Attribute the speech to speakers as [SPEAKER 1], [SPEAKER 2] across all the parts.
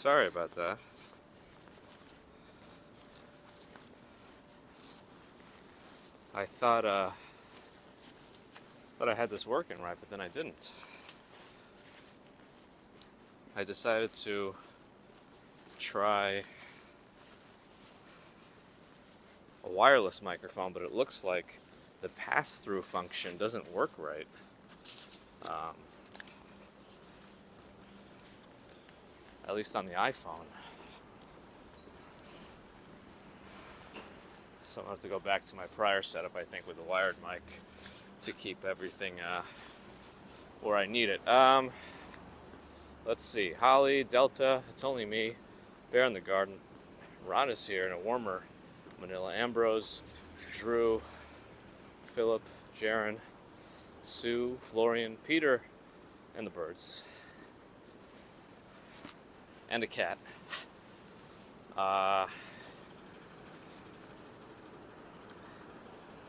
[SPEAKER 1] Sorry about that. I thought I had this working right, but then I didn't. I decided to try a wireless microphone, but it looks like the pass-through function doesn't work right. At least on the iPhone. So I'll have to go back to my prior setup, I think, with the wired mic to keep everything where I need it. Let's see. Holly, Delta, it's only me. Bear in the Garden. Ron is here in a warmer Manila. Ambrose, Drew, Philip, Jaron, Sue, Florian, Peter, and the birds. And a cat.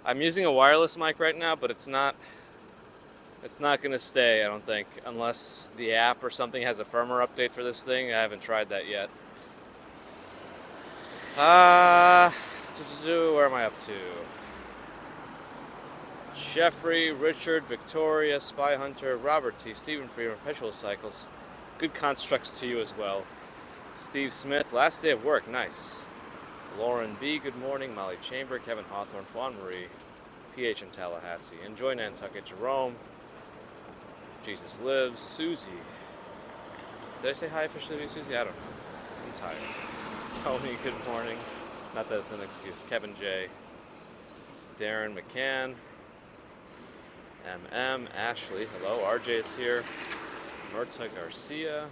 [SPEAKER 1] I'm using a wireless mic right now, but it's not going to stay, I don't think, unless the app or something has a firmware update for this thing. I haven't tried that yet. Where am I up to? Jeffrey, Richard, Victoria, Spy Hunter, Robert T, Stephen Freeman, Perpetual Cycles. Good constructs to you as well. Steve Smith, last day of work, nice. Lauren B, good morning. Molly Chamber, Kevin Hawthorne, Fawn Marie, PH in Tallahassee. Enjoy Nantucket, Jerome. Jesus Lives, Susie. Did I say hi officially to you, Susie? I don't know. I'm tired. Tony, good morning. Not that it's an excuse. Kevin J. Darren McCann. MM, Ashley, hello. RJ is here. Murta Garcia.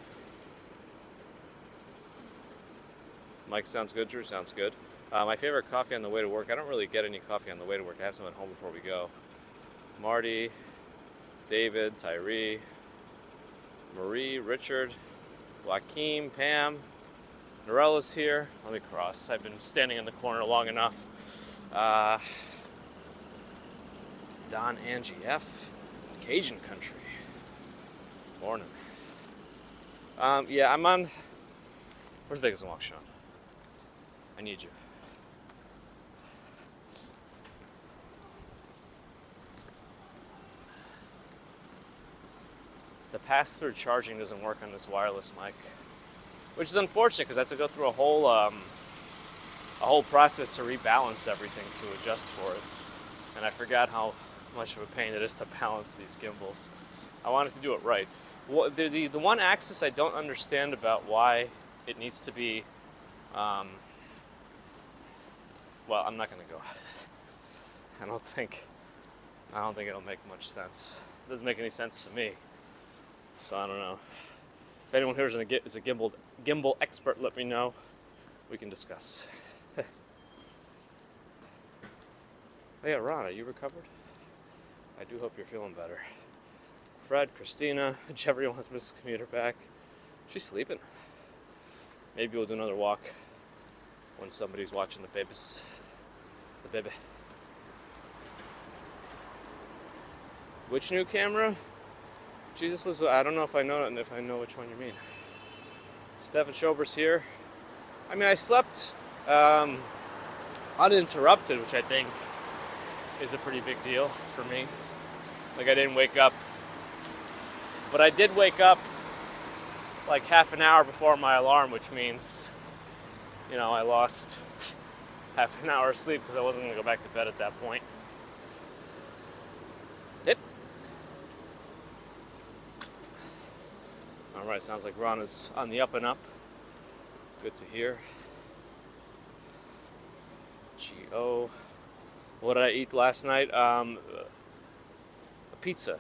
[SPEAKER 1] Mike sounds good. Drew sounds good. My favorite coffee on the way to work. I don't really get any coffee on the way to work. I have some at home before we go. Marty, David, Tyree, Marie, Richard, Joaquin, Pam. Norella's here. Let me cross. I've been standing in the corner long enough. Don, Angie F. Cajun Country. Morning. Yeah, I'm on... Where's Vegas and Walk, Sean? I need you. The pass-through charging doesn't work on this wireless mic, which is unfortunate because I have to go through a whole process to rebalance everything to adjust for it, and I forgot how much of a pain it is to balance these gimbals. I wanted to do it right. The one axis I don't understand about why it needs to be. Well, I'm not gonna go. I don't think it'll make much sense. It doesn't make any sense to me. So I don't know. If anyone here is a gimbal expert, let me know. We can discuss. Oh yeah, Ron, are you recovered? I do hope you're feeling better. Fred, Christina, Jeffrey wants Mrs. Commuter back. She's sleeping. Maybe we'll do another walk when somebody's watching the babies. The baby. Which new camera? Jesus lives. I don't know if I know which one you mean. Stefan Schober's here. I mean, I slept uninterrupted, which I think is a pretty big deal for me. Like, I didn't wake up, but I did wake up like half an hour before my alarm, which means, you know, I lost half an hour of sleep because I wasn't going to go back to bed at that point. Yep. All right, sounds like Ron is on the up and up. Good to hear. G.O. What did I eat last night? A pizza.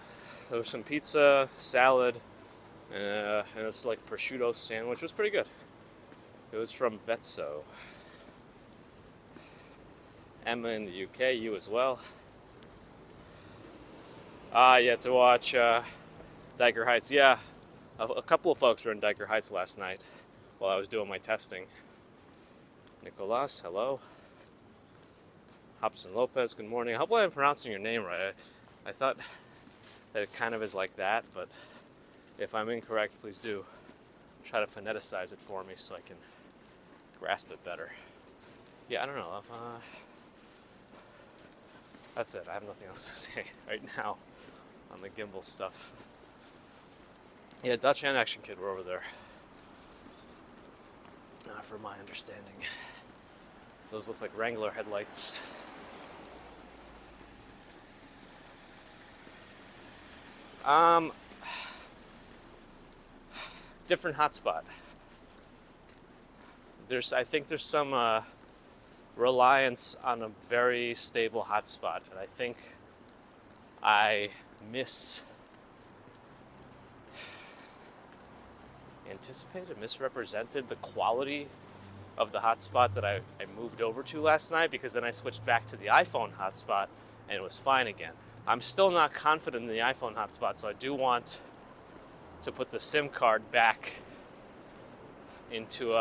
[SPEAKER 1] There was some pizza, salad, and it's like prosciutto sandwich. It was pretty good. It was from Vezzo. Emma in the UK, you as well. Yeah, to watch Diker Heights. Yeah, a couple of folks were in Diker Heights last night while I was doing my testing. Nicolas, hello. Hobson Lopez, good morning. Hopefully I'm pronouncing your name right. I thought that it kind of is like that, but if I'm incorrect, please do try to phoneticize it for me so I can grasp it better. Yeah, I don't know. That's it. I have nothing else to say right now on the gimbal stuff. Yeah, Dutch and Action Kid were over there. From my understanding. Those look like Wrangler headlights. Different hotspot. I think there's some reliance on a very stable hotspot, and I think I misrepresented the quality of the hotspot that I moved over to last night, because then I switched back to the iPhone hotspot and it was fine again. I'm still not confident in the iPhone hotspot, so I do want to put the SIM card back into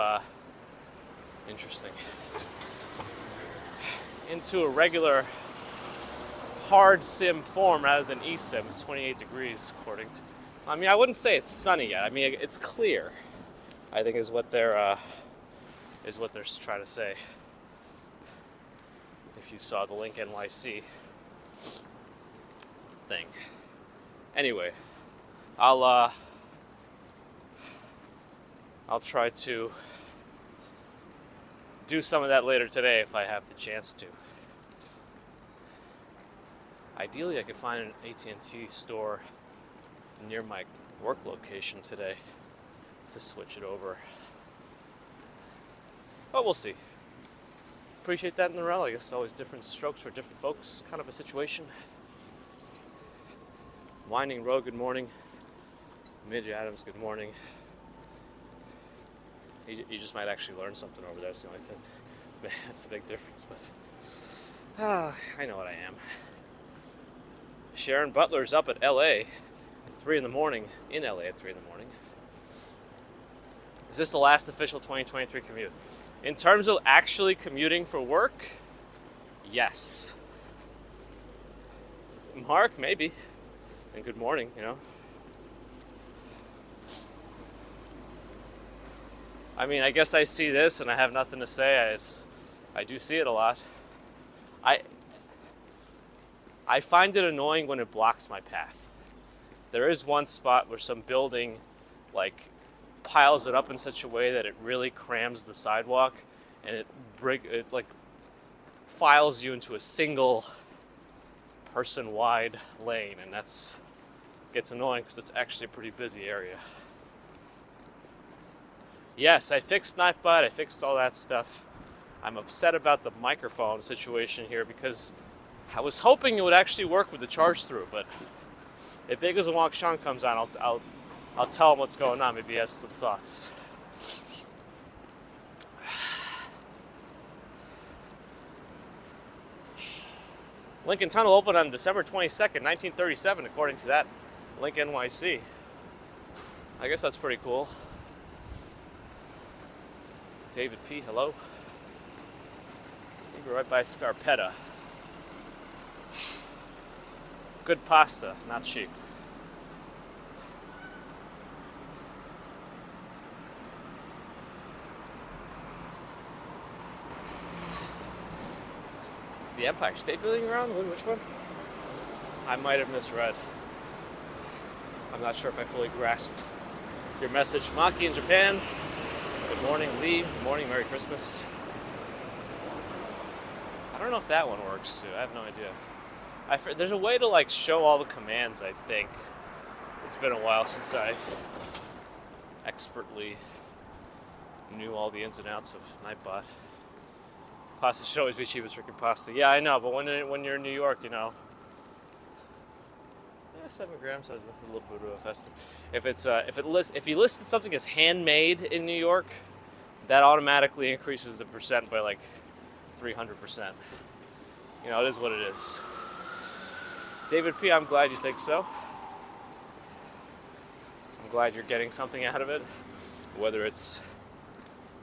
[SPEAKER 1] into a regular hard SIM form rather than eSIM. It's 28 degrees according to, I mean, I wouldn't say it's sunny yet. I mean, it's clear, I think is what they're trying to say. If you saw the link NYC thing. Anyway, I'll try to do some of that later today if I have the chance to. Ideally, I could find an AT&T store near my work location today to switch it over. But we'll see. Appreciate that in the rel. I guess always different strokes for different folks, kind of a situation. Winding Road, good morning. Midge Adams, good morning. You just might actually learn something over there. That's the only thing. That's a big difference, but I know what I am. Sharon Butler's up at LA at 3 in the morning, in LA at 3 in the morning. Is this the last official 2023 commute? In terms of actually commuting for work, yes. Mark, maybe. And good morning, you know. I mean, I guess I see this and I have nothing to say. I do see it a lot. I find it annoying when it blocks my path. There is one spot where some building like piles it up in such a way that it really crams the sidewalk, and it like files you into a single person wide lane, and that's gets annoying because it's actually a pretty busy area. Yes, I fixed Nightbot, I fixed all that stuff. I'm upset about the microphone situation here because I was hoping it would actually work with the charge through, but if Big as a Wonk Sean comes on, I'll tell him what's going on. Maybe he has some thoughts. Lincoln Tunnel opened on December 22nd, 1937, according to that link NYC. I guess that's pretty cool. David P., hello. We're right by Scarpetta. Good pasta, not cheap. The Empire State Building around? Which one? I might have misread. I'm not sure if I fully grasped your message. Maki in Japan. Good morning, Lee. Good morning, Merry Christmas. I don't know if that one works too. I have no idea. There's a way to like show all the commands, I think. It's been a while since I expertly knew all the ins and outs of Nightbot. Pasta should always be cheap as freaking pasta. Yeah, I know, but when you're in New York, you know, 7 grams has a little bit of a festive. If you list something as handmade in New York, that automatically increases the percent by like 300%. You know, it is what it is. David P., I'm glad you think so. I'm glad you're getting something out of it, whether it's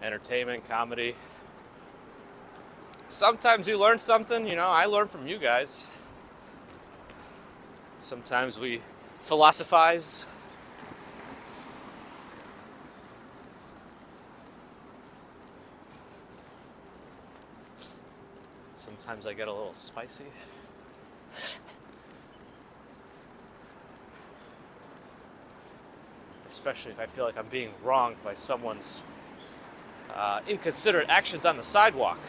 [SPEAKER 1] entertainment, comedy. Sometimes you learn something, you know, I learn from you guys. Sometimes we philosophize. Sometimes I get a little spicy. Especially if I feel like I'm being wronged by someone's inconsiderate actions on the sidewalk.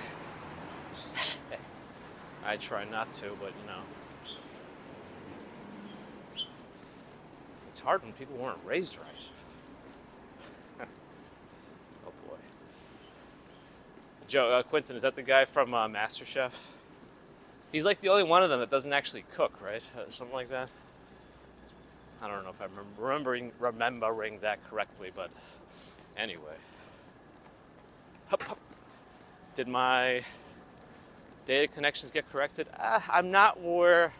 [SPEAKER 1] I try not to, but you know. It's hard when people weren't raised right. Oh boy. Joe, Quentin, is that the guy from MasterChef? He's like the only one of them that doesn't actually cook, right? Something like that. I don't know if I'm remembering that correctly, but anyway. Hup, hup. Did my data connections get corrected? I'm not where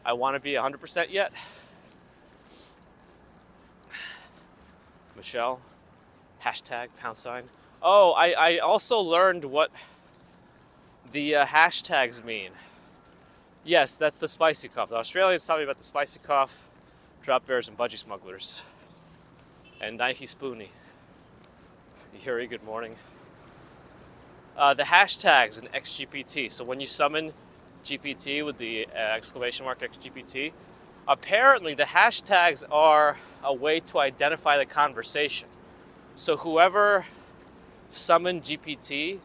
[SPEAKER 1] I want to be 100% yet. Michelle, hashtag #. Oh, I also learned what the hashtags mean. Yes, that's the spicy cough. The Australians taught me about the spicy cough, drop bears, and budgie smugglers. And Nike Spoonie. Yuri, good morning. The hashtags in XGPT. So when you summon GPT with the exclamation mark XGPT, apparently the hashtags are a way to identify the conversation. So whoever summoned GPT,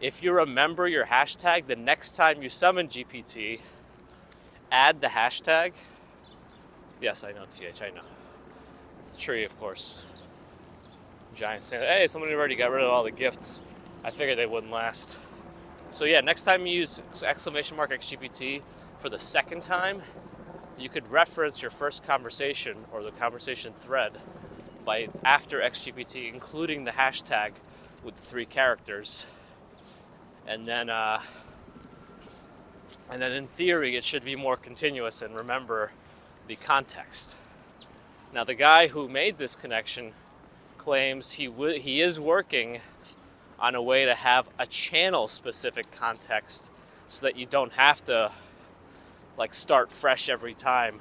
[SPEAKER 1] if you remember your hashtag, the next time you summon GPT, add the hashtag. Yes, I know, TH, I know. Tree, of course. Giant Santa. Hey, somebody already got rid of all the gifts. I figured they wouldn't last. So yeah, next time you use exclamation mark XGPT for the second time, you could reference your first conversation or the conversation thread by after XGPT, including the hashtag with the 3 characters. And then in theory, it should be more continuous and remember the context. Now, the guy who made this connection claims he is working on a way to have a channel-specific context so that you don't have to like start fresh every time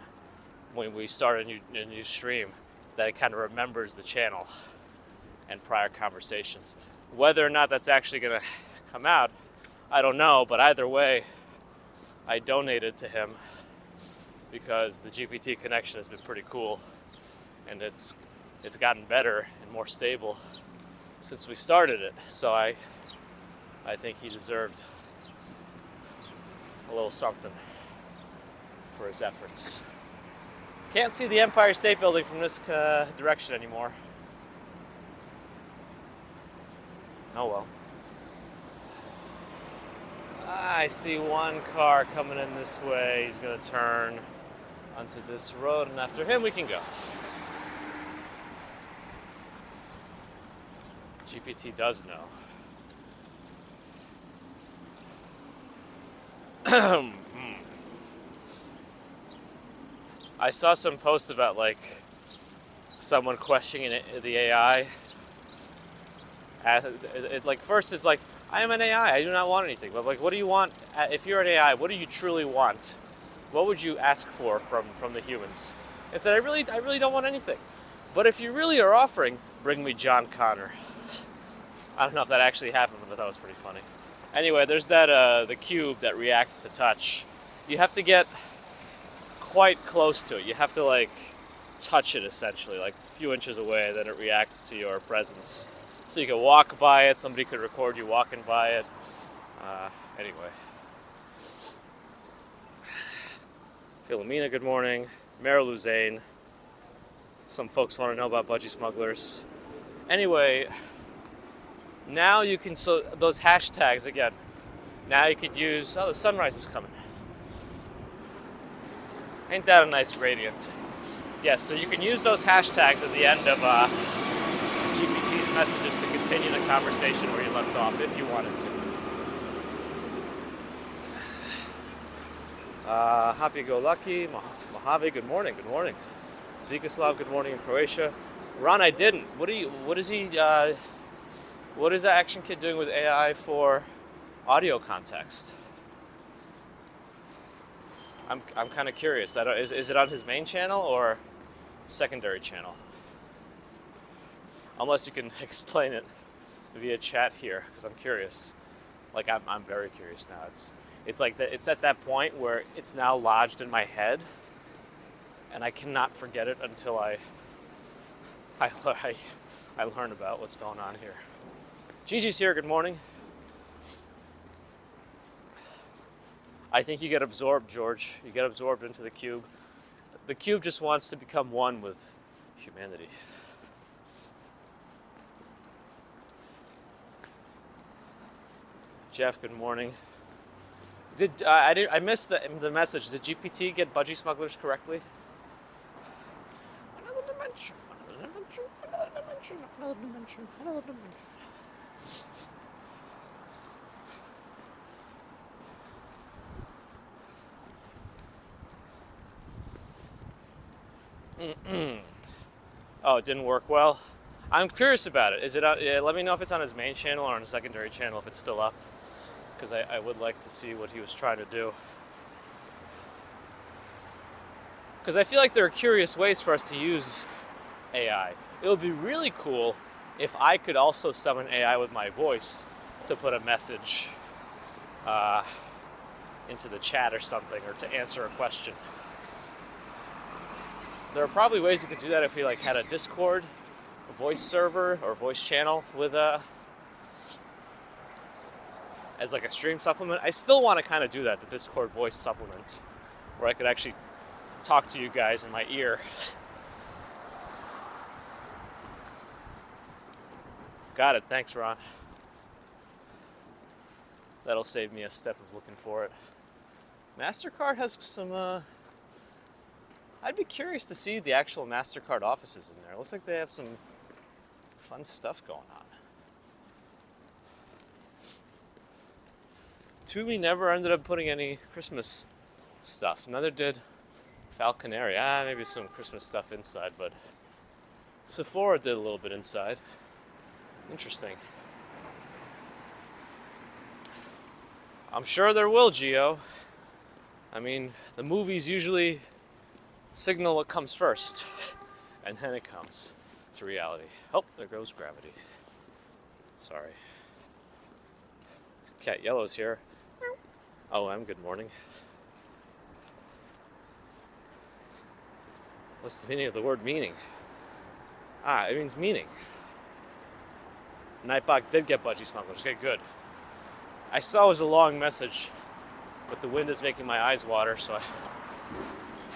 [SPEAKER 1] when we start a new stream, that it kind of remembers the channel and prior conversations. Whether or not that's actually going to come out, I don't know, but either way, I donated to him because the GPT connection has been pretty cool, and it's gotten better and more stable since we started it. So I think he deserved a little something for his efforts. Can't see the Empire State Building from this direction anymore. Oh well. I see one car coming in this way. He's going to turn onto this road, and after him we can go. GPT does know. I saw some posts about like someone questioning the AI. Like first it's like, I am an AI, I do not want anything. But like, what do you want? If you're an AI, what do you truly want? What would you ask for from the humans? And said, I really don't want anything. But if you really are offering, bring me John Connor. I don't know if that actually happened, but that was pretty funny. Anyway, there's that the cube that reacts to touch. You have to get quite close to it. You have to like touch it essentially, like a few inches away, then it reacts to your presence. So you can walk by it, somebody could record you walking by it. Anyway. Philomena, good morning. Marilu Zane. Some folks want to know about budgie smugglers. Anyway, now you can, so those hashtags again, now you could use, oh, the sunrise is coming. Ain't that a nice gradient? Yes, so you can use those hashtags at the end of GPT's messages to continue the conversation where you left off, if you wanted to. Happy-go-lucky, Mojave, good morning, good morning. Zikaslav, good morning in Croatia. Ron, I didn't. What is that Action Kid doing with AI for audio context? I'm kind of curious. Is it on his main channel or secondary channel? Unless you can explain it via chat here, because I'm curious. Like I'm very curious now. It's like it's at that point where it's now lodged in my head, and I cannot forget it until I, I learn about what's going on here. Gigi's here. Good morning. I think you get absorbed, George. You get absorbed into the cube. The cube just wants to become one with humanity. Jeff, good morning. I missed the message. Did GPT get budgie smugglers correctly? Another dimension, another dimension, another dimension, another dimension, another dimension. Oh, it didn't work well. I'm curious about it. Is it? Let me know if it's on his main channel or on his secondary channel if it's still up. Because I would like to see what he was trying to do. Because I feel like there are curious ways for us to use AI. It would be really cool if I could also summon AI with my voice to put a message into the chat or something, or to answer a question. There are probably ways you could do that if we like had a Discord, a voice server, or voice channel with as like a stream supplement. I still want to kind of do that, the Discord voice supplement, where I could actually talk to you guys in my ear. Got it, thanks Ron. That'll save me a step of looking for it. MasterCard has some, I'd be curious to see the actual MasterCard offices in there. It looks like they have some fun stuff going on. Tubi never ended up putting any Christmas stuff. Neither did Falconeri. Maybe some Christmas stuff inside, but Sephora did a little bit inside. Interesting. I'm sure there will, Gio. I mean, the movies usually signal what comes first, and then it comes to reality. Oh, there goes gravity. Sorry. Cat Yellow's here. Oh, good morning. What's the meaning of the word meaning? It means meaning. Nightbot did get budgie smugglers. Okay, good. I saw it was a long message, but the wind is making my eyes water, so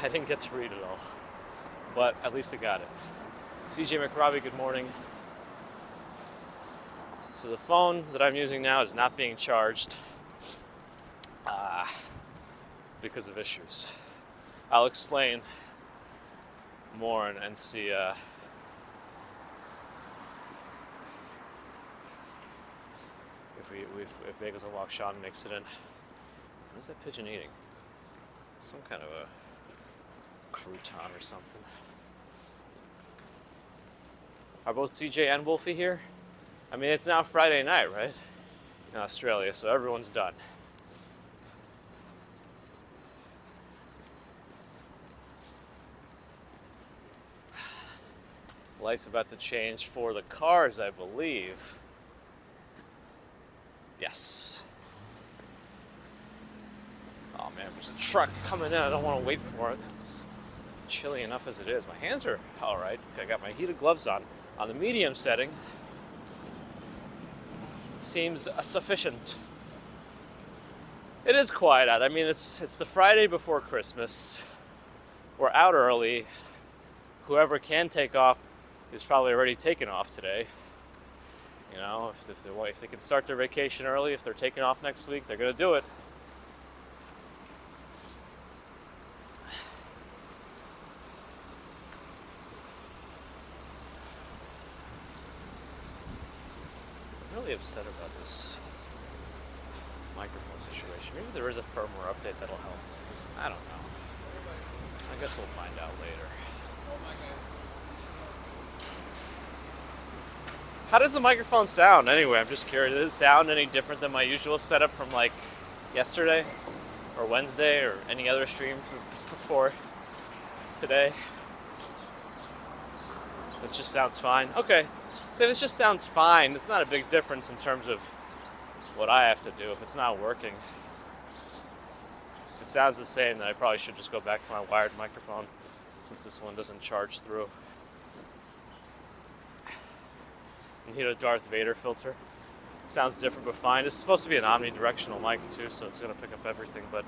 [SPEAKER 1] I didn't get to read it all. But at least I got it. CJ McRobbie, good morning. So the phone that I'm using now is not being charged because of issues. I'll explain more and see if Bagels and Walk Sean makes it in. What is that pigeon eating? Some kind of a crouton or something. Are both CJ and Wolfie here? I mean, it's now Friday night, right? In Australia, so everyone's done. Light's about to change for the cars, I believe. Yes. Oh man, there's a truck coming in. I don't want to wait for it. It's chilly enough as it is. My hands are all right. I got my heated gloves on the medium setting. Seems sufficient. It is quiet out. I mean, it's the Friday before Christmas. We're out early. Whoever can take off is probably already taken off today. You know, if they can start their vacation early, if they're taking off next week, they're going to do it. I'm really upset about this microphone situation. Maybe there is a firmware update that'll help. I don't know. I guess we'll find out later. How does the microphone sound anyway? I'm just curious. Does it sound any different than my usual setup from like yesterday or Wednesday or any other stream before today? It just sounds fine. Okay. So if it just sounds fine, it's not a big difference in terms of what I have to do. If it's not working, if it sounds the same, then I probably should just go back to my wired microphone, since this one doesn't charge through. And hit a Darth Vader filter. Sounds different but fine. It's supposed to be an omnidirectional mic too, so it's going to pick up everything, but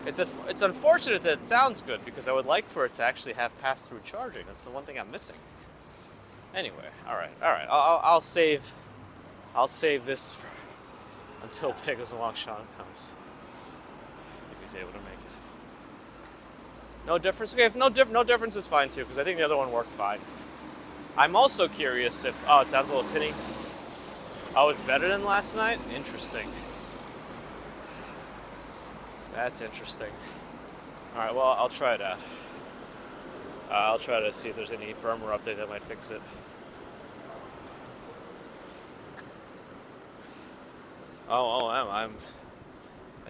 [SPEAKER 1] it's unfortunate that it sounds good, because I would like for it to actually have pass-through charging. That's the one thing I'm missing. Anyway, all right. I'll save this until Pegasus Long Sean comes, if he's able to make it. No difference? Okay, if no difference is fine too, because I think the other one worked fine. I'm also curious if, oh, it sounds a little tinny. Oh, it's better than last night? Interesting. That's interesting. Alright, well, I'll try it out. I'll try to see if there's any firmware update that might fix it. Oh, I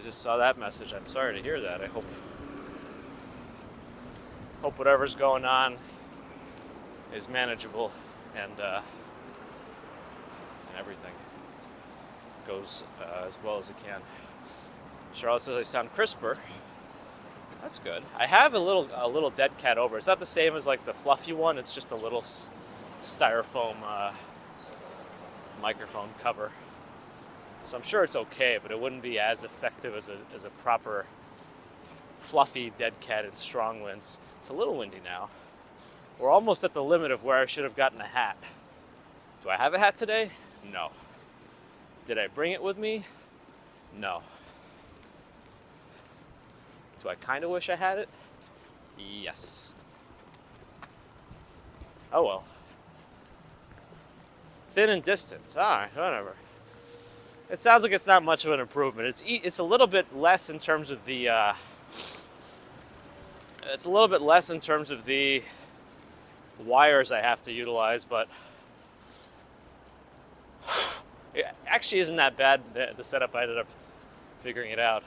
[SPEAKER 1] just saw that message. I'm sorry to hear that. I hope whatever's going on is manageable, and everything goes as well as it can. Charlotte says I sound crisper. That's good. I have a little dead cat over. It's not the same as like the fluffy one. It's just a little styrofoam microphone cover. So I'm sure it's okay, but it wouldn't be as effective as a proper fluffy dead cat in strong winds. It's a little windy now. We're almost at the limit of where I should have gotten a hat. Do I have a hat today? No. Did I bring it with me? No. Do I kind of wish I had it? Yes. Oh well. Thin and distant. Alright, whatever. It sounds like it's not much of an improvement. It's a little bit less in terms of the wires I have to utilize, but it actually isn't that bad, the setup. I ended up figuring it out.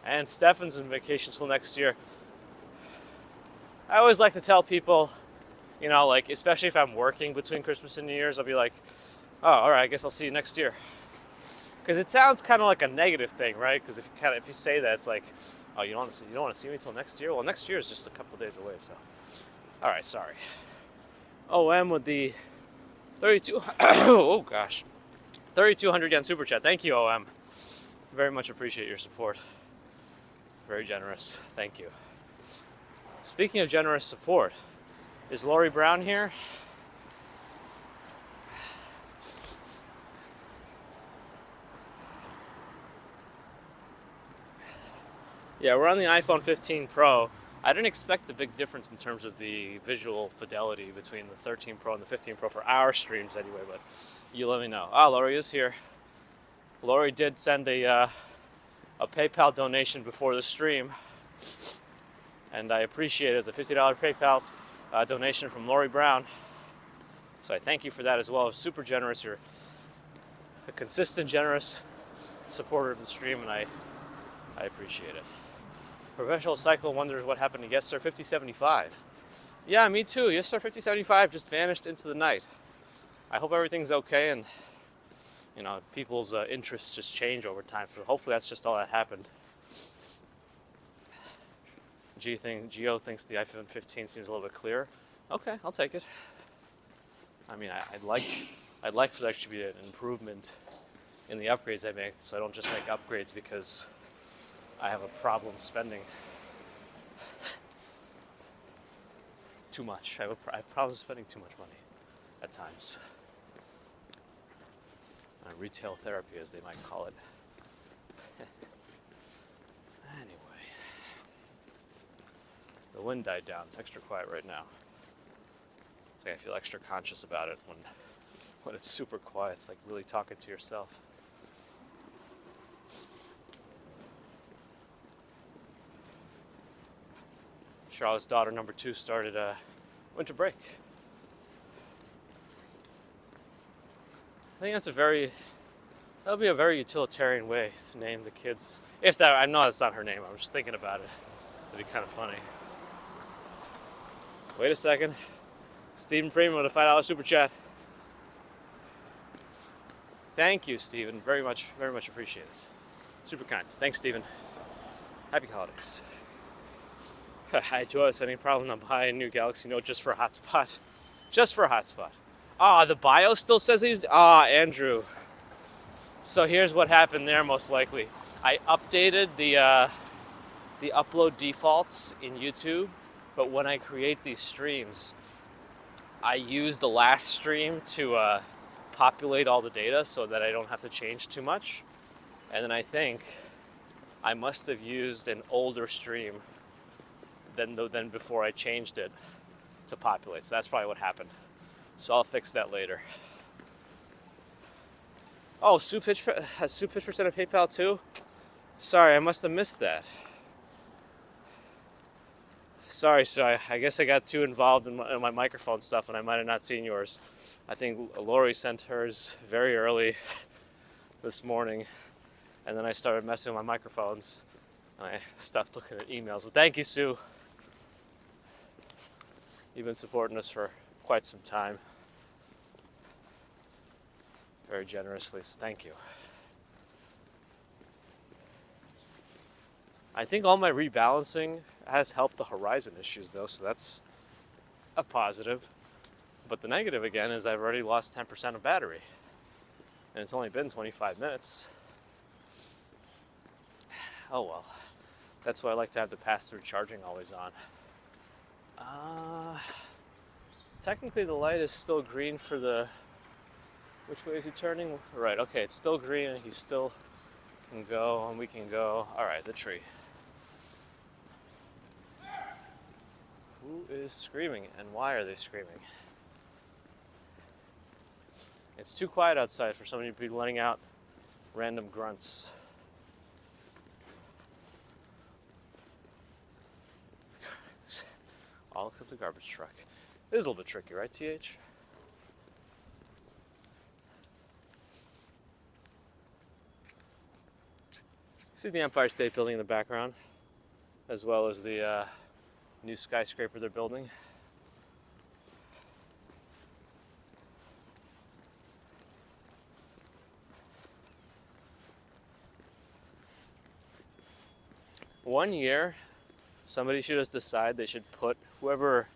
[SPEAKER 1] And Stefan's on vacation till next year. I always like to tell people, like, especially if I'm working between Christmas and New Year's, I'll be like, oh, all right, I guess I'll see you next year. Because it sounds kind of like a negative thing, right? Because if you say that, it's like, oh, you don't want to see me till next year? Well, next year is just a couple days away, so. All right, sorry. OM with the 32. Oh gosh, 3,200 yen super chat. Thank you, OM. Very much appreciate your support. Very generous. Thank you. Speaking of generous support, is Lori Brown here? Yeah, we're on the iPhone 15 Pro. I didn't expect a big difference in terms of the visual fidelity between the 13 Pro and the 15 Pro for our streams anyway, but you let me know. Ah, Lori is here. Lori did send a PayPal donation before the stream, and I appreciate it. It's a $50 PayPal donation from Lori Brown, so I thank you for that as well. Super generous. You're a consistent, generous supporter of the stream, and I appreciate it. Professional Cycle wonders what happened to Yes Sir 5075. Yeah, me too. Yes Sir 5075 just vanished into the night. I hope everything's okay, and people's interests just change over time. So hopefully that's just all that happened. Geo thinks the iPhone 15 seems a little bit clearer. Okay, I'll take it. I mean, I'd like for there to be an improvement in the upgrades I make, so I don't just make upgrades because I have a problem spending too much. I have problems spending too much money at times. Retail therapy, as they might call it. Anyway, the wind died down. It's extra quiet right now. It's like I feel extra conscious about it when it's super quiet. It's like really talking to yourself. Charlotte's daughter, number 2, started winter break. I think that'll be a very utilitarian way to name the kids. I know that's not her name, I'm just thinking about it. It'd be kind of funny. Wait a second. Stephen Freeman with a $5 super chat. Thank you, Stephen. Very much appreciated. Super kind. Thanks, Stephen. Happy holidays. I do have any problem on buying a new Galaxy Note just for a hotspot. Just for a hotspot. The bio still says he's... Andrew. So here's what happened there, most likely. I updated the upload defaults in YouTube, but when I create these streams, I use the last stream to populate all the data so that I don't have to change too much. And then I think I must have used an older stream than before I changed it to populate. So that's probably what happened. So I'll fix that later. Oh, has Sue Pitchford sent a PayPal too? Sorry, I must have missed that. Sorry, I guess I got too involved in my microphone stuff and I might have not seen yours. I think Lori sent hers very early this morning, and then I started messing with my microphones and I stopped looking at emails. But thank you, Sue. You've been supporting us for quite some time. Very generously, so thank you. I think all my rebalancing has helped the horizon issues though, so that's a positive. But the negative again is I've already lost 10% of battery. And it's only been 25 minutes. Oh well. That's why I like to have the pass-through charging always on. Technically the light is still green for the... Which way is he turning? Right, okay, it's still green and he still can go and we can go. Alright, the tree. Who is screaming and why are they screaming? It's too quiet outside for somebody to be letting out random grunts. All except the garbage truck. It is a little bit tricky, right, TH? See the Empire State Building in the background, as well as the new skyscraper they're building. One year, somebody should just decide they should put whoever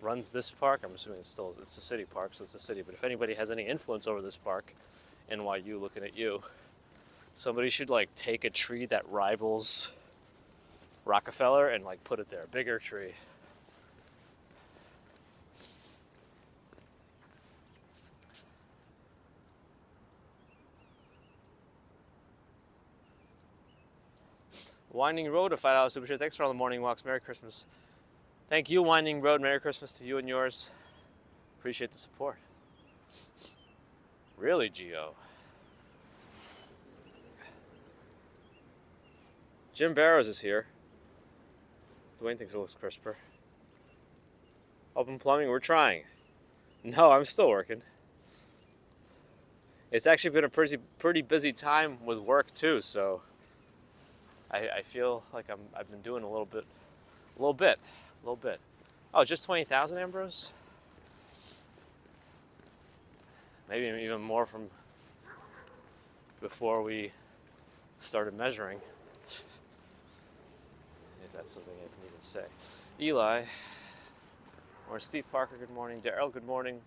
[SPEAKER 1] runs this park, I'm assuming it's a city park, so it's a city, but if anybody has any influence over this park, NYU looking at you, somebody should like take a tree that rivals Rockefeller and like put it there, a bigger tree. Winding Road, a $5 super chat. Thanks for all the morning walks. Merry Christmas. Thank you, Winding Road. Merry Christmas to you and yours. Appreciate the support. Really, Gio? Jim Barrows is here. Dwayne thinks it looks crisper. Open plumbing, we're trying. No, I'm still working. It's actually been a pretty busy time with work too, so I feel like I've been doing a little bit. Oh, just 20,000, Ambrose? Maybe even more from before we started measuring. Is that something I can even say? Eli, or Steve Parker, good morning. Daryl, good morning.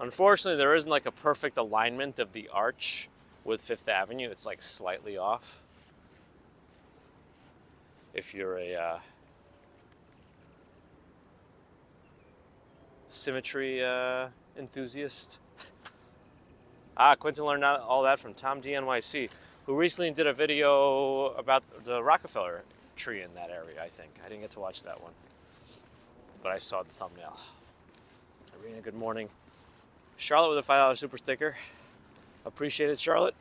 [SPEAKER 1] Unfortunately, there isn't like a perfect alignment of the arch with Fifth Avenue. It's like slightly off. If you're a symmetry enthusiast. Quentin learned all that from Tom D. NYC, who recently did a video about the Rockefeller tree in that area, I think. I didn't get to watch that one, but I saw the thumbnail. Irina, good morning. Charlotte with a $5 super sticker. Appreciate it, Charlotte.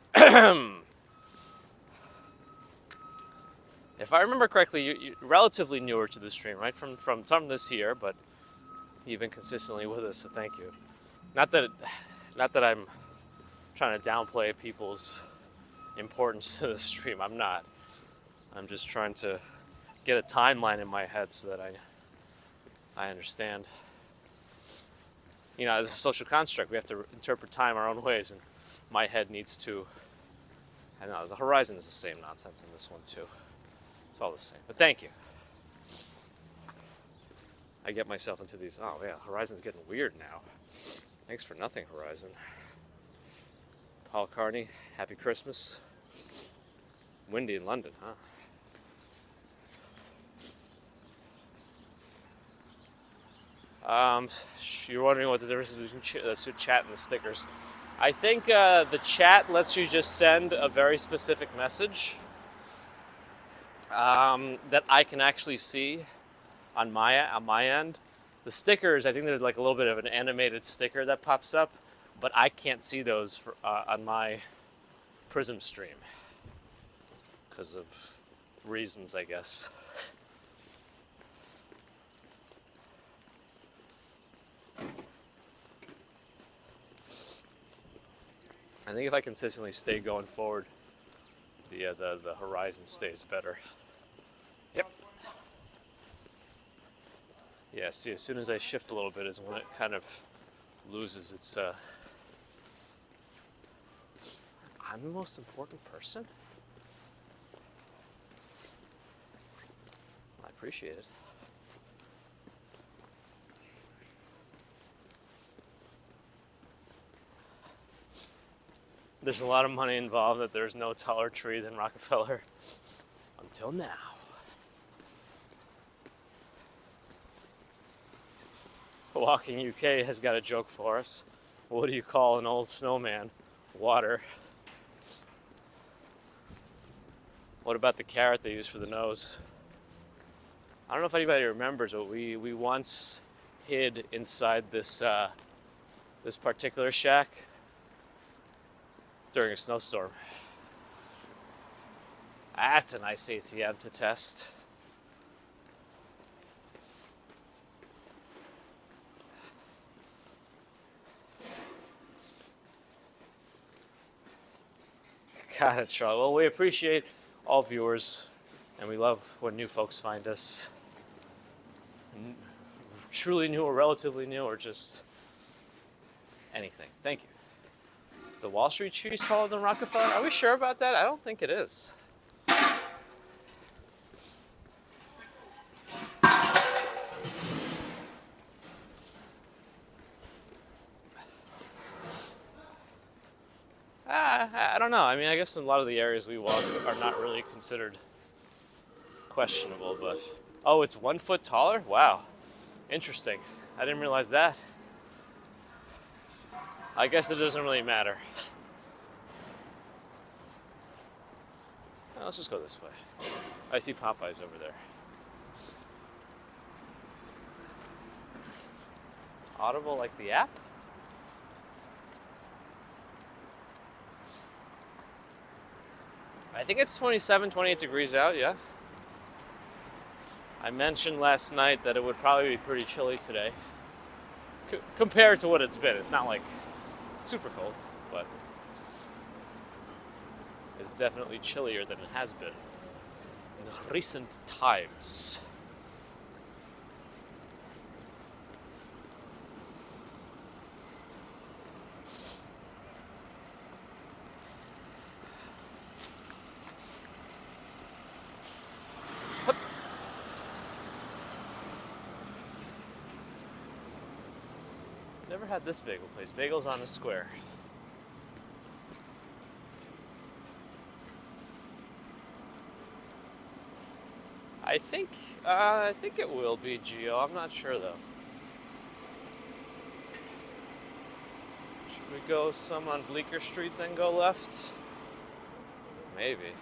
[SPEAKER 1] If I remember correctly, you're relatively newer to the stream, right? From this year, but you've been consistently with us, so thank you. Not that I'm trying to downplay people's importance to the stream. I'm not. I'm just trying to get a timeline in my head so that I understand. You know, this is a social construct. We have to interpret time our own ways, and my head needs to. I know the horizon is the same nonsense in this one too. It's all the same. But thank you. I get myself into these. Oh yeah, horizon's getting weird now. Thanks for nothing, Horizon. Paul Carney, happy Christmas. Windy in London, huh? You're wondering what the difference is between the chat and the stickers. I think the chat lets you just send a very specific message that I can actually see on my end. The stickers, I think there's like a little bit of an animated sticker that pops up, but I can't see those on my Prism stream because of reasons, I guess. I think if I consistently stay going forward, the horizon stays better. Yep. Yeah, see, as soon as I shift a little bit is when it kind of loses its, I'm the most important person? I appreciate it. There's a lot of money involved that there's no taller tree than Rockefeller. Until now. Walking UK has got a joke for us. What do you call an old snowman? Water. What about the carrot they use for the nose? I don't know if anybody remembers, but we once hid inside this this particular shack during a snowstorm. That's a nice ATM to test. Got it, Charlie. Well, we appreciate all viewers, and we love when new folks find us. Truly new or relatively new, or just anything. Thank you. The Wall Street tree is taller than Rockefeller? Are we sure about that? I don't think it is. I don't know. I mean, I guess in a lot of the areas we walk are not really considered questionable, but... Oh, it's 1 foot taller? Wow. Interesting. I didn't realize that. I guess it doesn't really matter. Well, let's just go this way. I see Popeyes over there. Audible like the app? I think it's 27, 28 degrees out, yeah. I mentioned last night that it would probably be pretty chilly today. Compared to what it's been. It's not like super cold, but it's definitely chillier than it has been in recent times. Never had this bagel place. Bagels on the square. I think it will be Geo. I'm not sure though. Should we go some on Bleecker Street, then go left? Maybe.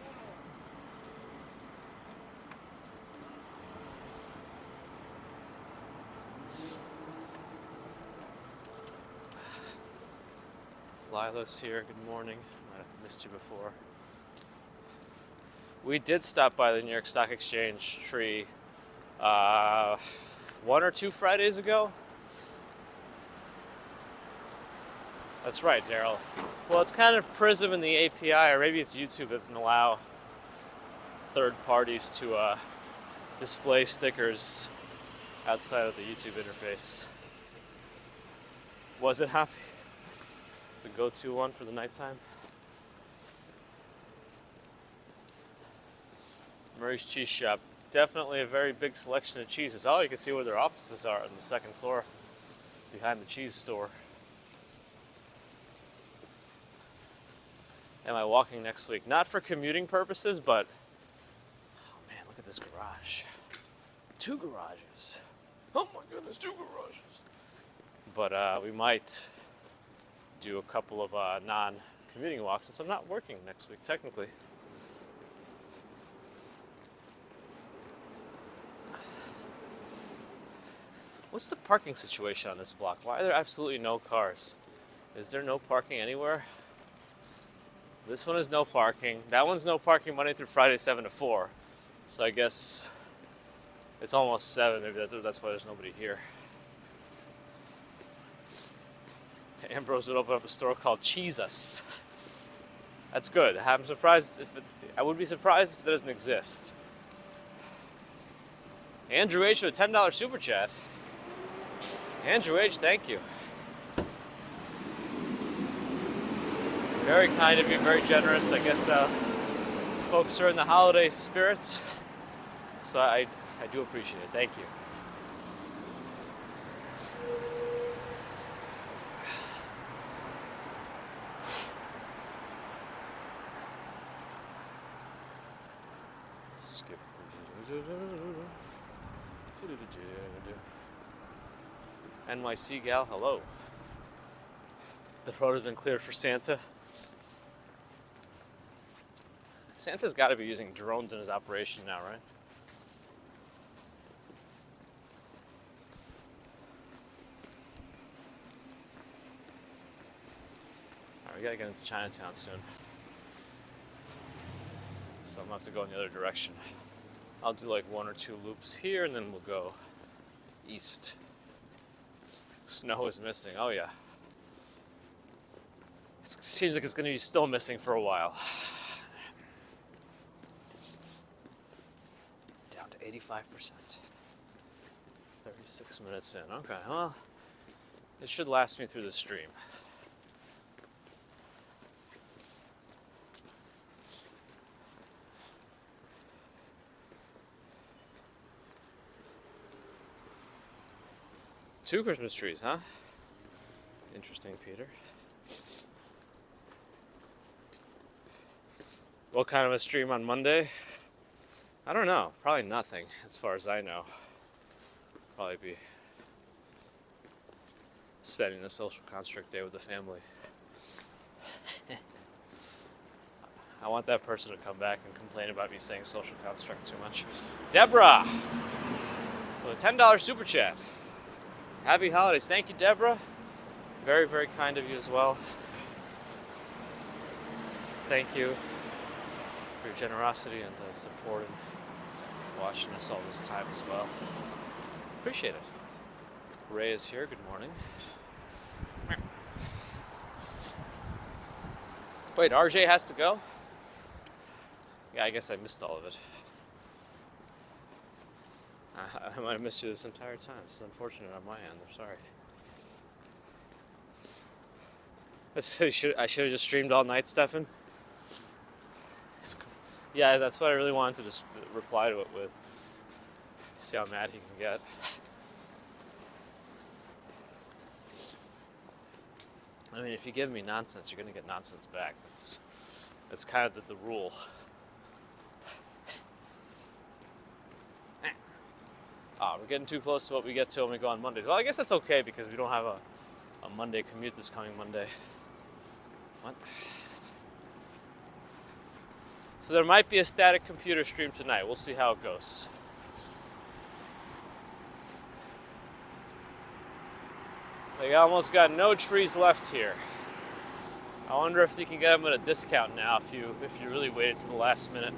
[SPEAKER 1] Lila's here. Good morning. Might have missed you before. We did stop by the New York Stock Exchange tree 1 or 2 Fridays ago. That's right, Daryl. Well, it's kind of Prism in the API, or maybe it's YouTube that doesn't allow third parties to display stickers outside of the YouTube interface. Was it happy? It's a go-to one for the nighttime. Murray's Cheese Shop. Definitely a very big selection of cheeses. Oh, you can see where their offices are on the second floor behind the cheese store. Am I walking next week? Not for commuting purposes, but oh man, look at this garage. 2 garages. Oh my goodness, 2 garages. But we might do a couple of non-commuting walks since I'm not working next week, technically. What's the parking situation on this block? Why are there absolutely no cars? Is there no parking anywhere? This one is no parking. That one's no parking Monday through Friday, 7 to 4. So I guess it's almost 7. Maybe that's why there's nobody here. Ambrose would open up a store called Cheesus. That's good. I'm surprised I would be surprised if it doesn't exist. Andrew H. with a $10 super chat. Andrew H., thank you. Very kind of you, very generous. I guess folks are in the holiday spirits, so I do appreciate it. Thank you. Skip. NYC gal, hello. The road has been cleared for Santa. Santa's got to be using drones in his operation now, right? Alright, we gotta get into Chinatown soon. So I'm gonna have to go in the other direction. I'll do like 1 or 2 loops here and then we'll go east. Snow is missing, oh yeah. It seems like it's gonna be still missing for a while. Down to 85%. 36 minutes in, okay, well, it should last me through the stream. Two Christmas trees, huh? Interesting, Peter. What kind of a stream on Monday? I don't know. Probably nothing, as far as I know. Probably be spending a social construct day with the family. I want that person to come back and complain about me saying social construct too much. Deborah! With a $10 super chat. Happy holidays. Thank you, Deborah. Very, very kind of you as well. Thank you for your generosity and support and watching us all this time as well. Appreciate it. Ray is here. Good morning. Wait, RJ has to go? Yeah, I guess I missed all of it. I might have missed you this entire time. This is unfortunate on my end. I'm sorry. I should have just streamed all night, Stefan. Yeah, that's what I really wanted to just reply to it with. See how mad he can get. I mean, if you give me nonsense, you're going to get nonsense back. That's kind of the rule. We're getting too close to what we get to when we go on Mondays. Well, I guess that's okay because we don't have a Monday commute this coming Monday. What? So there might be a static computer stream tonight. We'll see how it goes. They almost got no trees left here. I wonder if you can get them at a discount now if you really waited to the last minute.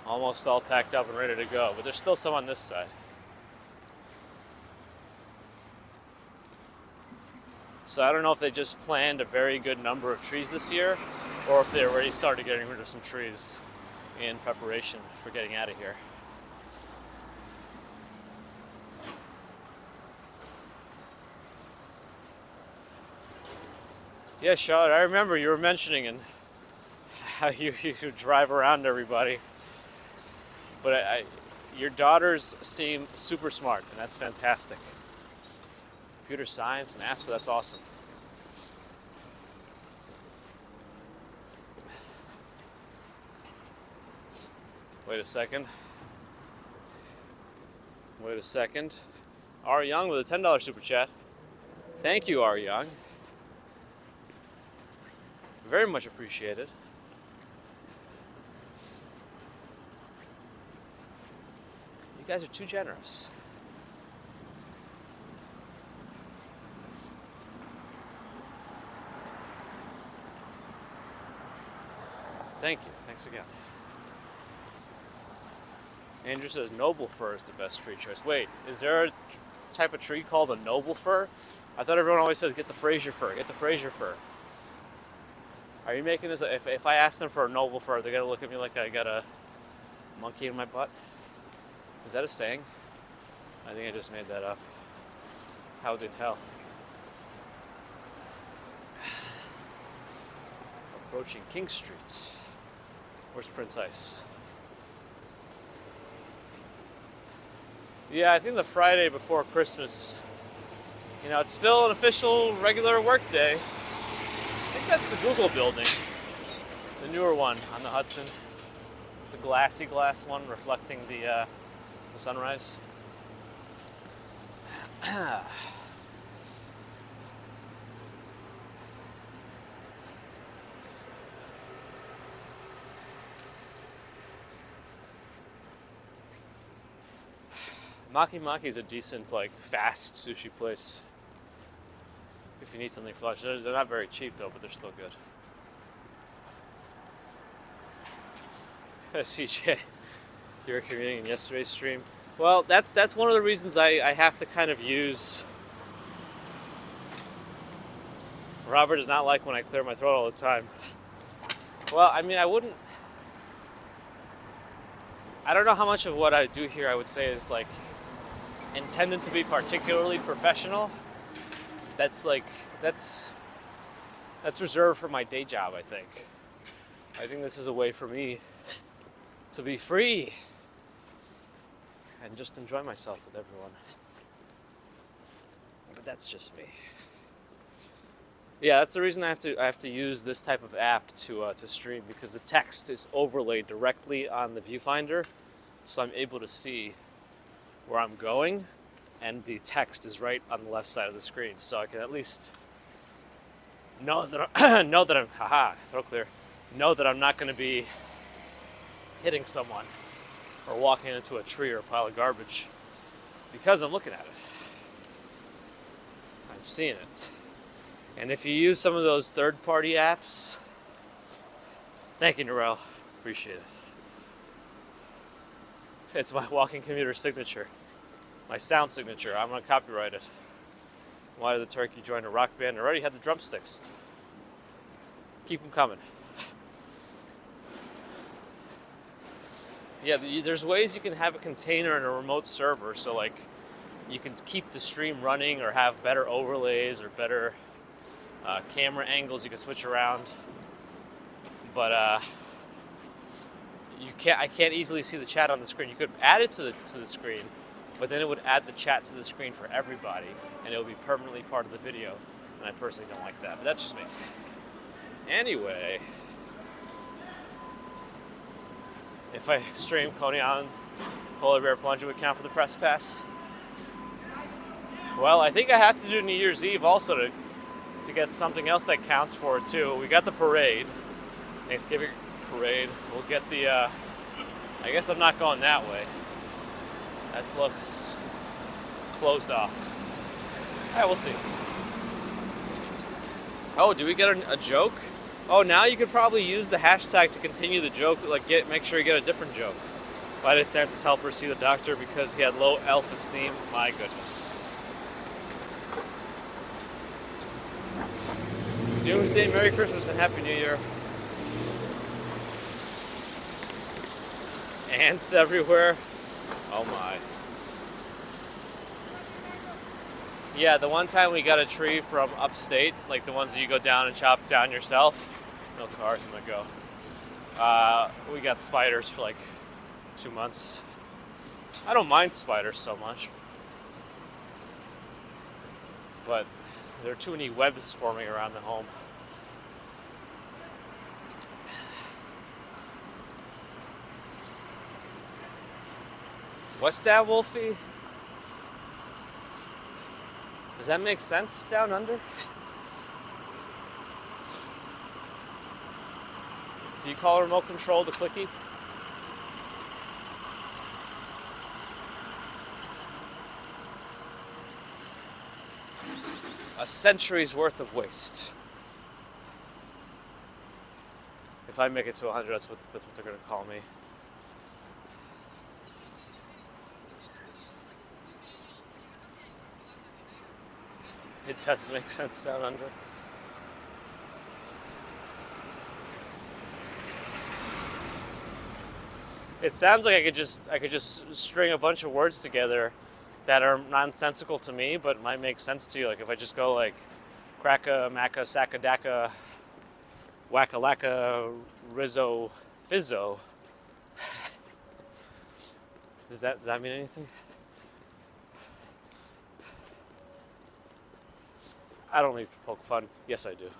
[SPEAKER 1] Almost all packed up and ready to go, but there's still some on this side. So I don't know if they just planned a very good number of trees this year, or if they already started getting rid of some trees in preparation for getting out of here. Yeah, Charlotte, I remember you were mentioning and how you drive around everybody. But your daughters seem super smart, and that's fantastic. Computer science, NASA, that's awesome. Wait a second. R. Young with a $10 super chat. Thank you, R. Young. Very much appreciated. You guys are too generous. Thank you. Thanks again. Andrew says noble fir is the best tree choice. Wait, is there a type of tree called a noble fir? I thought everyone always says get the Fraser fir, get the Fraser fir. Are you making this? If I ask them for a noble fir, they're gonna look at me like I got a monkey in my butt? Is that a saying? I think I just made that up. How would they tell? Approaching King Street. Where's Prince Ice? Yeah, I think the Friday before Christmas, it's still an official regular work day. I think that's the Google building, the newer one on the Hudson, the glassy glass one reflecting the sunrise. Maki Maki is a decent, fast sushi place. If you need something flush. They're not very cheap, though, but they're still good. CJ, you were commuting in yesterday's stream. Well, that's one of the reasons I have to kind of use... Robert does not like when I clear my throat all the time. Well, I mean, I don't know how much of what I do here I would say is, intended to be particularly professional. That's reserved for my day job, I think. I think this is a way for me to be free and just enjoy myself with everyone. But that's just me. Yeah, that's the reason I have to use this type of app to stream, because the text is overlaid directly on the viewfinder, so I'm able to see where I'm going, and the text is right on the left side of the screen, so I can at least know that I'm know that I'm not going to be hitting someone or walking into a tree or a pile of garbage because I'm looking at it. I'm seeing it. And if you use some of those third-party apps, thank you, Narelle. Appreciate it. It's my walking commuter signature. My sound signature. I'm going to copyright it. Why did the turkey join a rock band? I already had the drumsticks. Keep them coming. Yeah, there's ways you can have a container in a remote server, so you can keep the stream running or have better overlays or better camera angles you can switch around. But I can't easily see the chat on the screen. You could add it to the screen, but then it would add the chat to the screen for everybody, and it would be permanently part of the video. And I personally don't like that, but that's just me. Anyway, if I stream Coney Island Polar Bear Plunge, it would count for the press pass. Well, I think I have to do New Year's Eve also to get something else that counts for it too. We got the parade, Thanksgiving parade. We'll get the, I guess I'm not going that way. That looks closed off. Alright, we'll see. Oh, do we get a joke? Oh, now you could probably use the hashtag to continue the joke, make sure you get a different joke. Why did Santa's helper see the doctor? Because he had low elf-esteem. My goodness. Doomsday, Merry Christmas, and Happy New Year. Ants everywhere. Oh my. Yeah, the one time we got a tree from upstate, like the ones that you go down and chop down yourself. No cars in the go. We got spiders for like 2 months. I don't mind spiders so much, but there are too many webs forming around the home. What's that, Wolfie? Does that make sense down under? Do you call remote control the clicky? A century's worth of waste. If I make it to 100, that's what they're gonna call me. It does make sense down under. It sounds like I could just string a bunch of words together that are nonsensical to me, but might make sense to you. Like if I just go like cracka, macka, sacka, dacka, wacka, lacka, rizzo, fizzo. Does that mean anything? I don't need to poke fun. Yes, I do.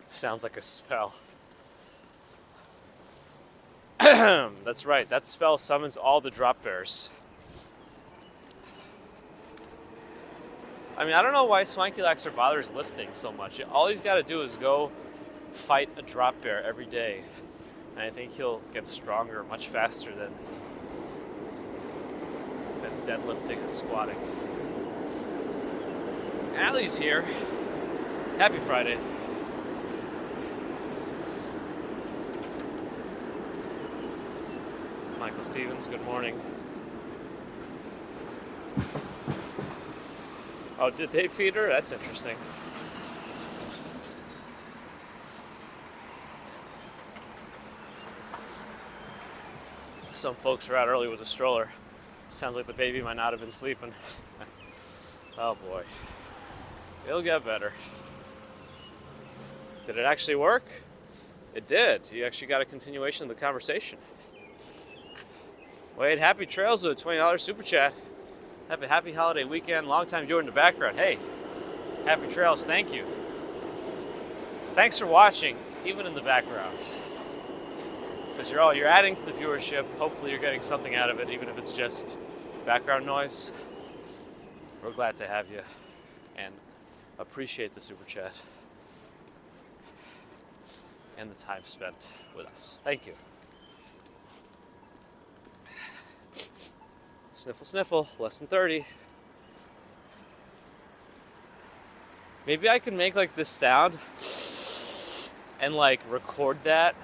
[SPEAKER 1] Sounds like a spell. That's right. That spell summons all the drop bears. I mean, I don't know why Swanky Laxer bothers lifting so much. All he's got to do is go fight a drop bear every day. And I think he'll get stronger much faster than deadlifting and squatting. Allie's here. Happy Friday. Michael Stevens, good morning. Oh, did they feed her? That's interesting. Some folks are out early with a stroller. Sounds like the baby might not have been sleeping. Oh boy. It'll get better. Did it actually work? It did. You actually got a continuation of the conversation. Wade, happy trails with a $20 super chat. Have a happy holiday weekend. Long time viewer in the background. Hey, happy trails. Thank you. Thanks for watching, even in the background. Because you're adding to the viewership. Hopefully you're getting something out of it, even if it's just background noise. We're glad to have you and appreciate the super chat and the time spent with us. Thank you. Sniffle, sniffle, less than 30. Maybe I could make like this sound and like record that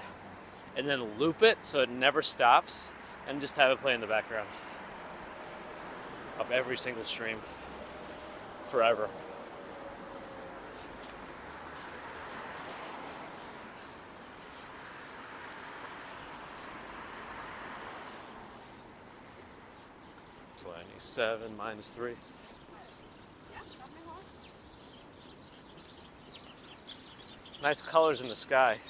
[SPEAKER 1] and then loop it so it never stops and just have it play in the background of every single stream forever. -7 -3. Nice colors in the sky.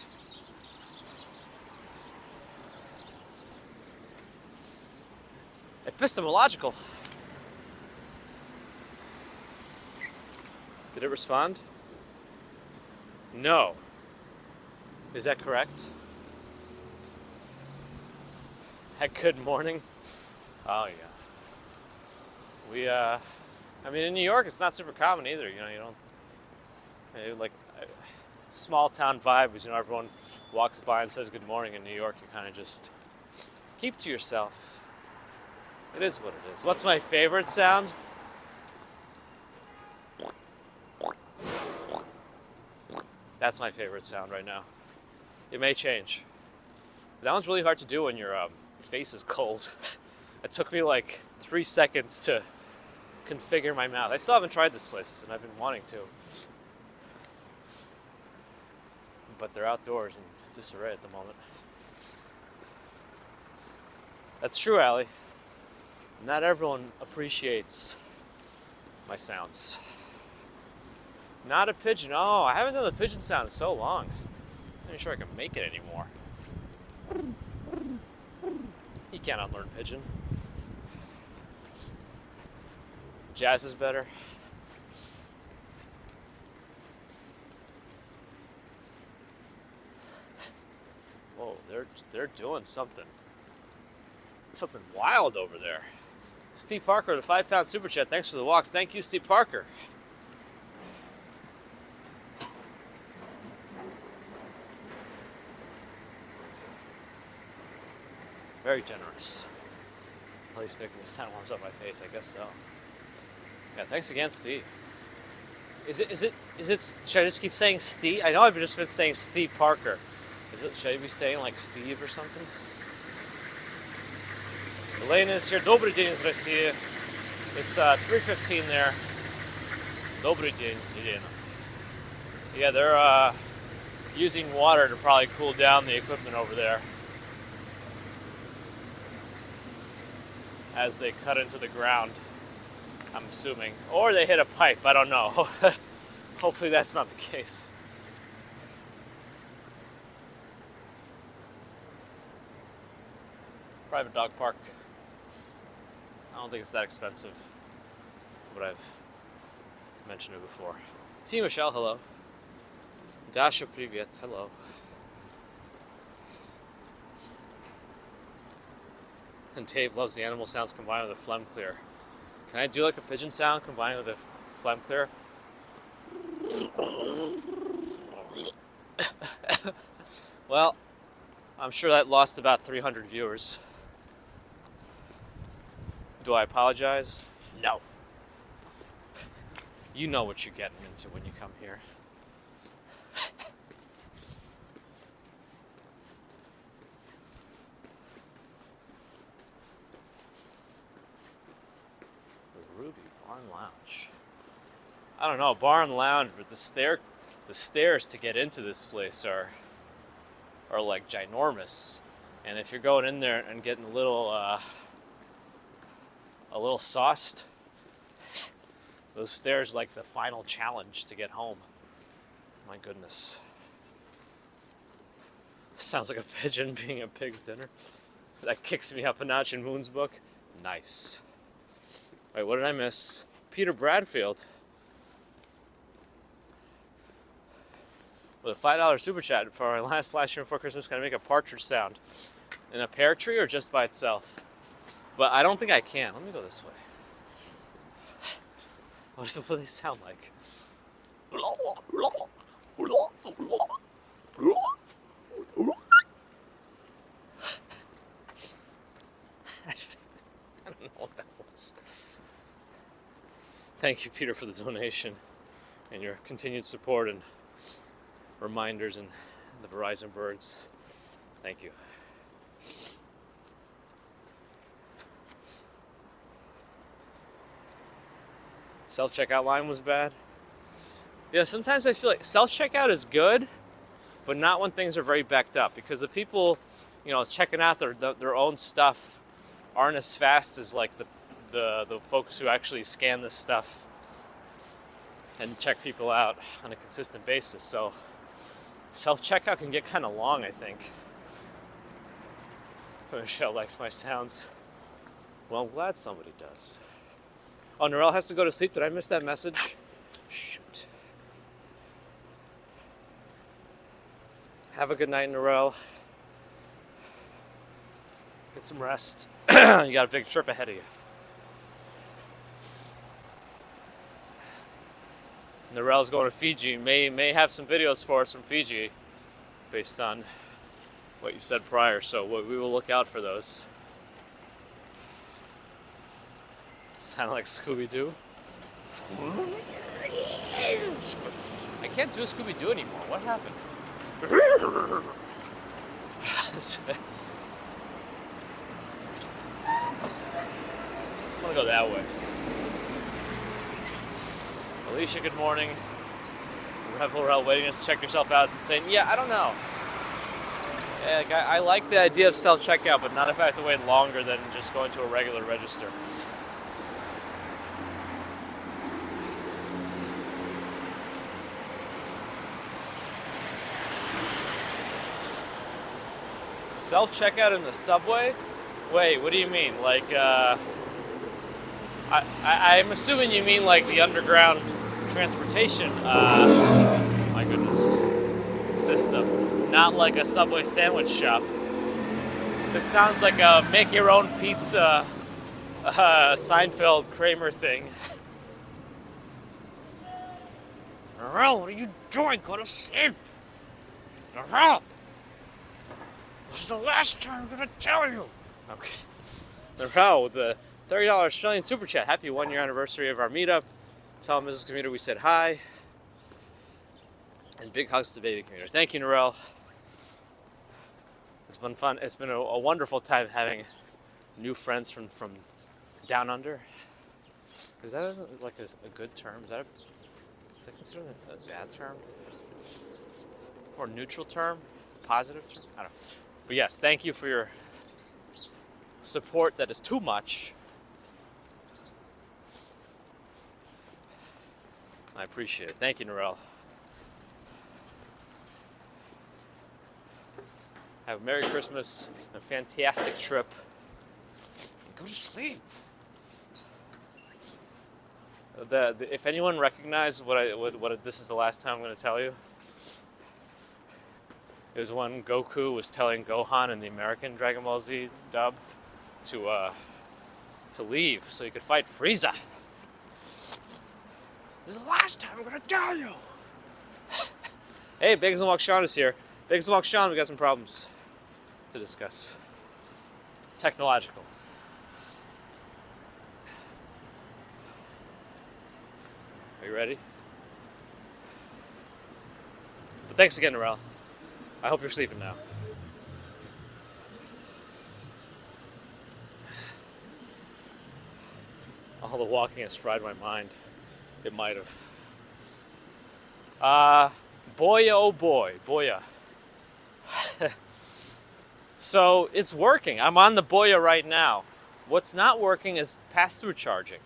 [SPEAKER 1] Epistemological. Did it respond? No. Is that correct? Good morning. Oh yeah. I mean, in New York, it's not super common either. You know, you don't, like, small town vibes, you know, everyone walks by and says good morning. In New York, you kind of just keep to yourself. It is what it is. What's my favorite sound? That's my favorite sound right now. It may change. That one's really hard to do when your face is cold. It took me like 3 seconds to configure my mouth. I still haven't tried this place, and I've been wanting to. But they're outdoors in disarray at the moment. That's true, Allie. Not everyone appreciates my sounds. Not a pigeon. Oh, I haven't done the pigeon sound in so long. I'm not even sure I can make it anymore. You can't unlearn pigeon. Jazz is better. Whoa, they're doing something wild over there. Steve Parker, the 5-pound super chat. Thanks for the walks. Thank you, Steve Parker. Very generous. At least making the sound warms up my face. I guess so. Yeah, thanks again, Steve. Is it? Should I just keep saying Steve? I know I've just been saying Steve Parker. Should I be saying like Steve or something? Elena is here. Добрый день из России. It's 3:15 there. Добрый день, Elena. Yeah, they're using water to probably cool down the equipment over there as they cut into the ground, I'm assuming. Or they hit a pipe, I don't know. Hopefully that's not the case. Private dog park. I don't think it's that expensive, but I've mentioned it before. T. Michelle, hello. Dasha, привет, hello. And Dave loves the animal sounds combined with a phlegm clear. Can I do like a pigeon sound combined with a phlegm clear? Well, I'm sure that lost about 300 viewers. Do I apologize? No. You know what you're getting into when you come here. The Ruby Barn Lounge. I don't know, bar and lounge, but the stairs to get into this place are like ginormous. And if you're going in there and getting a little sauced, those stairs are like the final challenge to get home. My goodness. Sounds like a pigeon being a pig's dinner. That kicks me up a notch in Moon's book. Nice. Wait, what did I miss? Peter Bradfield. With a $5 super chat for our last year before Christmas. Can I make a partridge sound in a pear tree or just by itself? But I don't think I can. Let me go this way. What do they sound like? I don't know what that was. Thank you, Peter, for the donation and your continued support and reminders and the Verizon birds. Thank you. Self-checkout line was bad. Yeah, sometimes I feel like self-checkout is good, but not when things are very backed up, because the people, checking out their own stuff aren't as fast as like the folks who actually scan this stuff and check people out on a consistent basis. So self-checkout can get kind of long, I think. Michelle likes my sounds. Well, I'm glad somebody does. Oh, Norel has to go to sleep. Did I miss that message? Shoot. Have a good night, Norel. Get some rest. You got a big trip ahead of you. Norel's going to Fiji. May have some videos for us from Fiji based on what you said prior, so we will look out for those. Sound like Scooby-Doo? I can't do a Scooby-Doo anymore. What happened? I'm gonna go that way. Alicia, good morning. Rebel Rail waiting to check yourself out is insane. Yeah, I don't know. Yeah, I like the idea of self-checkout, but not if I have to wait longer than just going to a regular register. Self-checkout in the subway? Wait, what do you mean? Like, I'm assuming you mean like the underground transportation, my goodness, system. Not like a Subway sandwich shop. This sounds like a make-your-own pizza, Seinfeld Kramer thing. Narelle, what are you doing? Go to sleep. Narelle, this is the last time I'm gonna tell you. Okay. Narelle with the $30 Australian Super Chat. Happy 1-year anniversary of our meetup. Tell Mrs. Commuter we said hi. And big hugs to the baby commuter. Thank you, Narelle. It's been fun. It's been a wonderful time having new friends from down under. Is that a good term? Is that considered a bad term? Or neutral term? Positive term? I don't know. But yes, thank you for your support that is too much. I appreciate it. Thank you, Narelle. Have a Merry Christmas, a fantastic trip. Go to sleep. If anyone recognized what this is the last time I'm going to tell you, it was when Goku was telling Gohan in the American Dragon Ball Z dub to leave so he could fight Frieza. This is the last time I'm going to tell you. Hey, Biggs and Walk Sean is here. Biggs and Walk Sean, we got some problems to discuss. Technological. Are you ready? But thanks again, Narelle. I hope you're sleeping now. All the walking has fried my mind. It might have. Boya, oh boy, boya. So it's working. I'm on the boya right now. What's not working is pass-through charging.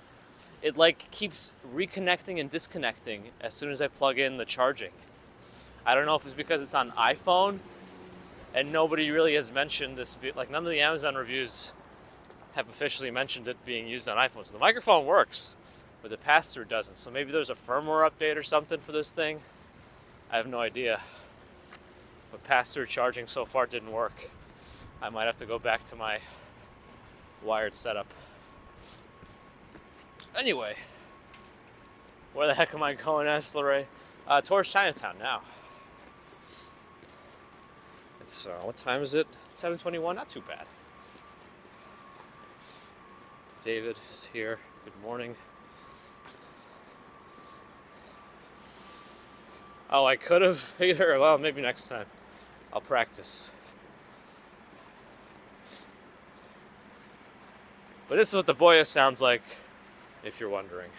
[SPEAKER 1] It like keeps reconnecting and disconnecting as soon as I plug in the charging. I don't know if it's because it's on iPhone and nobody really has mentioned this. Like none of the Amazon reviews have officially mentioned it being used on iPhones. So the microphone works, but the pass-through doesn't. So maybe there's a firmware update or something for this thing. I have no idea. But pass-through charging so far didn't work. I might have to go back to my wired setup. Anyway, where the heck am I going, asked Lorraine? Towards Chinatown now. It's, what time is it? 7:21, not too bad. David is here. Good morning. Oh, I could have either. Well, maybe next time. I'll practice. But this is what the boya sounds like, if you're wondering.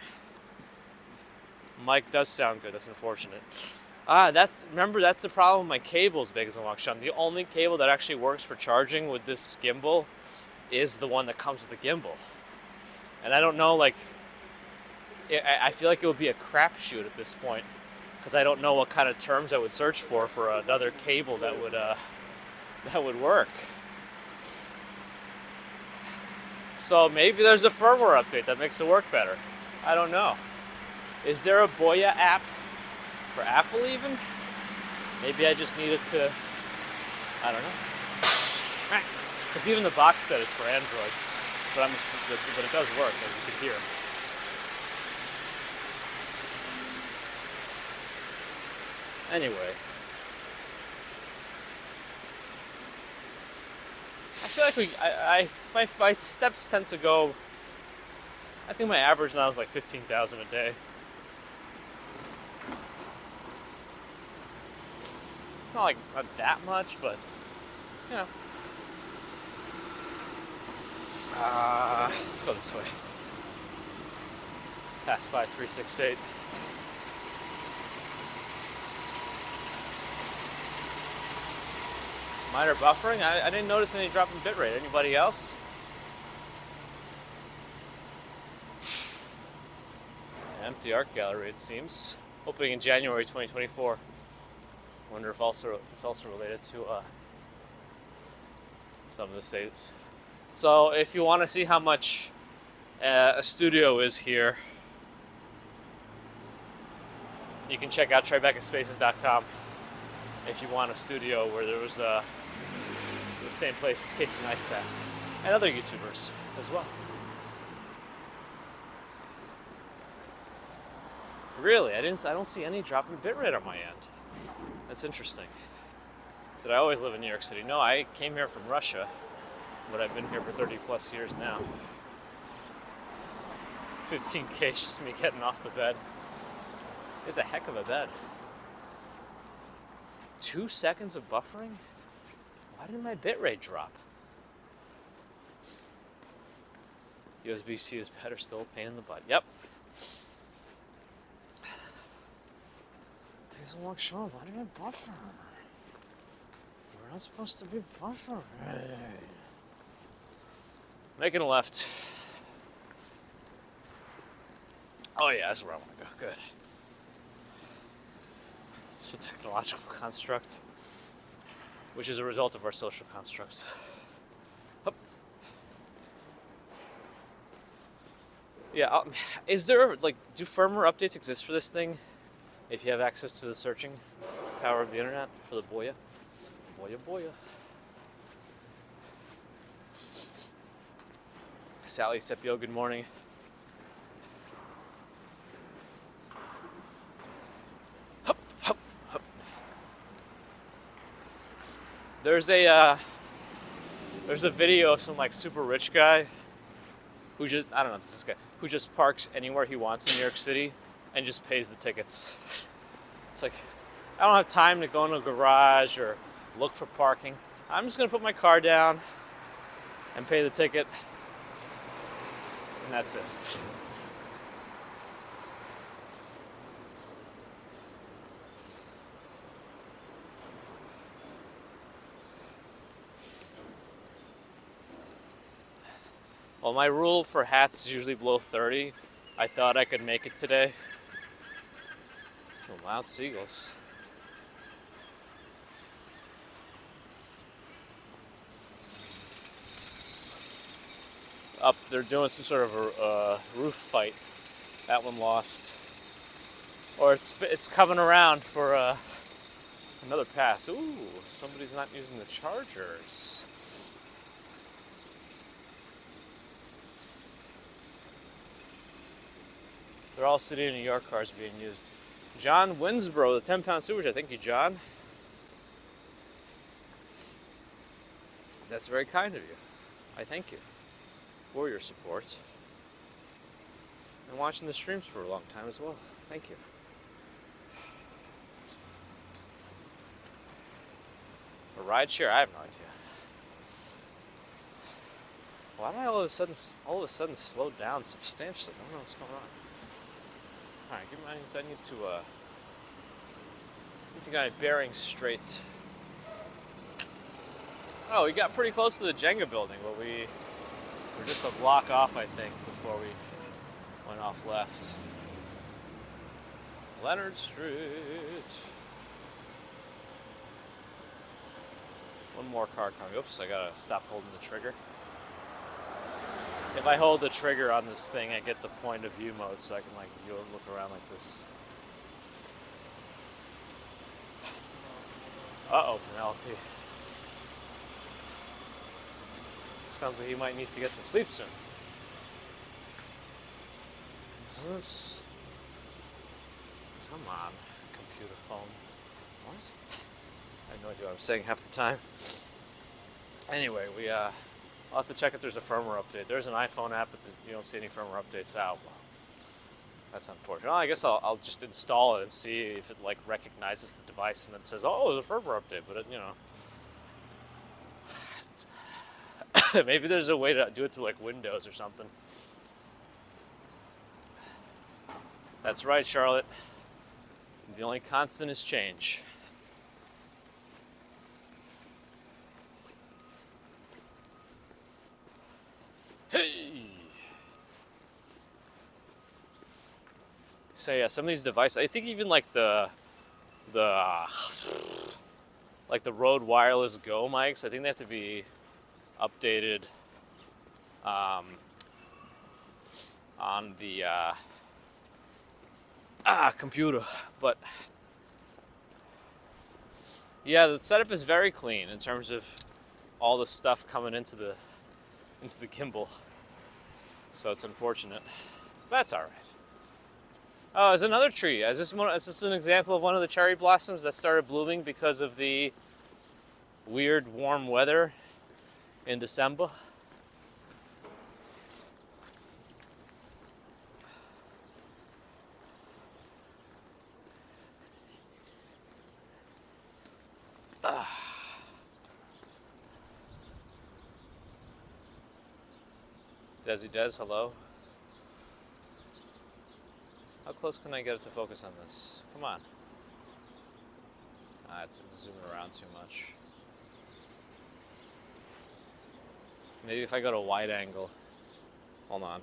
[SPEAKER 1] Mic does sound good. That's unfortunate. Remember, that's the problem with my cables, Biggs and Walk Sean. The only cable that actually works for charging with this gimbal is the one that comes with the gimbal. And I don't know, like, I feel like it would be a crapshoot at this point, because I don't know what kind of terms I would search for another cable that would work. So maybe there's a firmware update that makes it work better. I don't know. Is there a Boya app for Apple even? Maybe I just need it to, I don't know. Because even the box said it's for Android, but it does work, as you can hear. Anyway. I feel like my steps tend to go, I think my average now is like 15,000 a day. Not that much, but, you know. Let's go this way. Pass by 368. Minor buffering? I didn't notice any drop in bitrate. Anybody else? Empty art gallery, it seems. Opening in January 2024. Wonder if it's also related to some of the states. So if you want to see how much a studio is here, you can check out TribecaSpaces.com if you want a studio where there was the same place as Kips and and other YouTubers as well. Really, I don't see any drop in bitrate on my end. That's interesting. Did I always live in New York City? No, I came here from Russia, but I've been here for 30 plus years now. 15K is just me getting off the bed. It's a heck of a bed. 2 seconds of buffering? Why did my bitrate drop? USB-C is better, still a pain in the butt. Yep. Takes a long shot. Why did I buffer? We're not supposed to be buffering. Making a left. Oh yeah, that's where I want to go. Good. It's a technological construct, which is a result of our social constructs. Hup. Yeah, is there, do firmware updates exist for this thing? If you have access to the searching power of the internet for the Boya. Boya. Sally Sepio, good morning. Hup, hup, hup. There's a video of some super rich guy who just, I don't know if it's this guy, who just parks anywhere he wants in New York City and just pays the tickets. It's like, I don't have time to go in a garage or look for parking. I'm just gonna put my car down and pay the ticket, and that's it. Well, my rule for hats is usually below 30. I thought I could make it today. Some loud seagulls. Up, they're doing some sort of a roof fight. That one lost. Or it's coming around for another pass. Ooh, somebody's not using the chargers. They're all City of New York cars being used. John Winsborough, the 10-pound super. Thank you, John. That's very kind of you. I thank you for your support. And watching the streams for a long time as well. Thank you. A ride share? I have no idea. Why did I all of a sudden slow down substantially? I don't know what's going on. Alright, give me, I need to get my bearings straight. Oh, we got pretty close to the Jenga building, but we were just a block off, I think, before we went off left. Leonard Street. One more car coming. Oops, I gotta stop holding the trigger. If I hold the trigger on this thing, I get the point of view mode, so I can view and look around like this. Uh-oh, Penelope. Sounds like you might need to get some sleep soon. Is this? Come on, computer phone. What? I have no idea what I'm saying half the time. Anyway, I'll have to check if there's a firmware update. There's an iPhone app, but you don't see any firmware updates out. Well, that's unfortunate. Well, I guess I'll just install it and see if it recognizes the device and then says, "Oh, there's a firmware update." But maybe there's a way to do it through Windows or something. That's right, Charlotte. The only constant is change. Hey. So yeah, some of these devices, I think even like the like the Rode Wireless Go mics, I think they have to be updated on the computer. But yeah, the setup is very clean in terms of all the stuff coming into the gimbal. So it's unfortunate. That's all right. Oh, there's another tree. Is this an example of one of the cherry blossoms that started blooming because of the weird warm weather in December? Desi Des, hello. How close can I get it to focus on this? Come on. It's zooming around too much. Maybe if I go to wide angle. Hold on.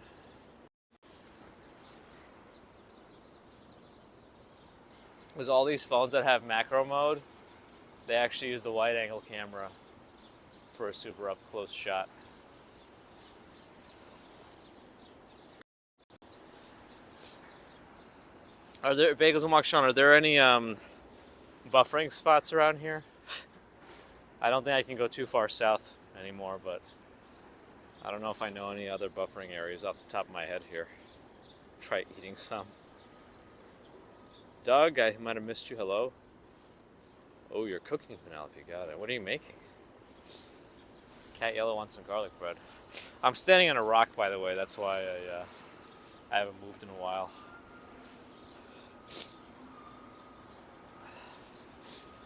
[SPEAKER 1] Because all these phones that have macro mode, they actually use the wide angle camera for a super up close shot. Are there, Bagels and Walk Sean, are there any buffering spots around here? I don't think I can go too far south anymore, but I don't know if I know any other buffering areas off the top of my head here. Try eating some. Doug, I might have missed you. Hello. Oh, you're cooking, Penelope. Got it. What are you making? Cat Yellow wants some garlic bread. I'm standing on a rock, by the way. That's why I haven't moved in a while.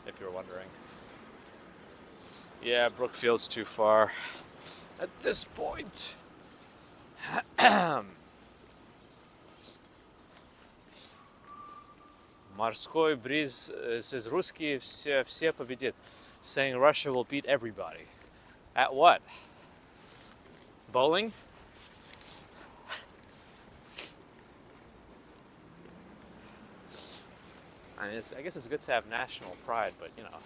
[SPEAKER 1] If you're wondering. Yeah, Brookfield's too far at this point. Морской бриз says русские все победят, saying Russia will beat everybody. At what? Bowling? I mean, I guess it's good to have national pride, but you know,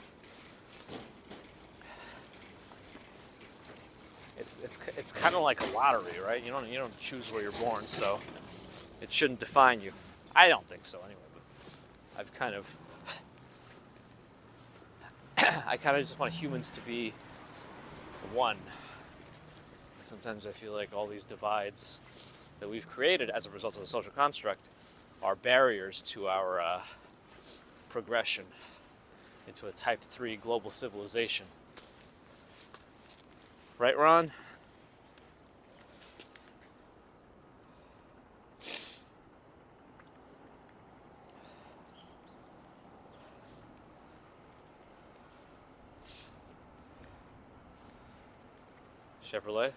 [SPEAKER 1] it's kind of like a lottery, right? You don't choose where you're born, so it shouldn't define you. I don't think so, anyway. But I've kind of, I kind of just want humans to be one. Sometimes I feel like all these divides that we've created as a result of the social construct are barriers to our progression into a type 3 global civilization. Right, Ron? Chevrolet?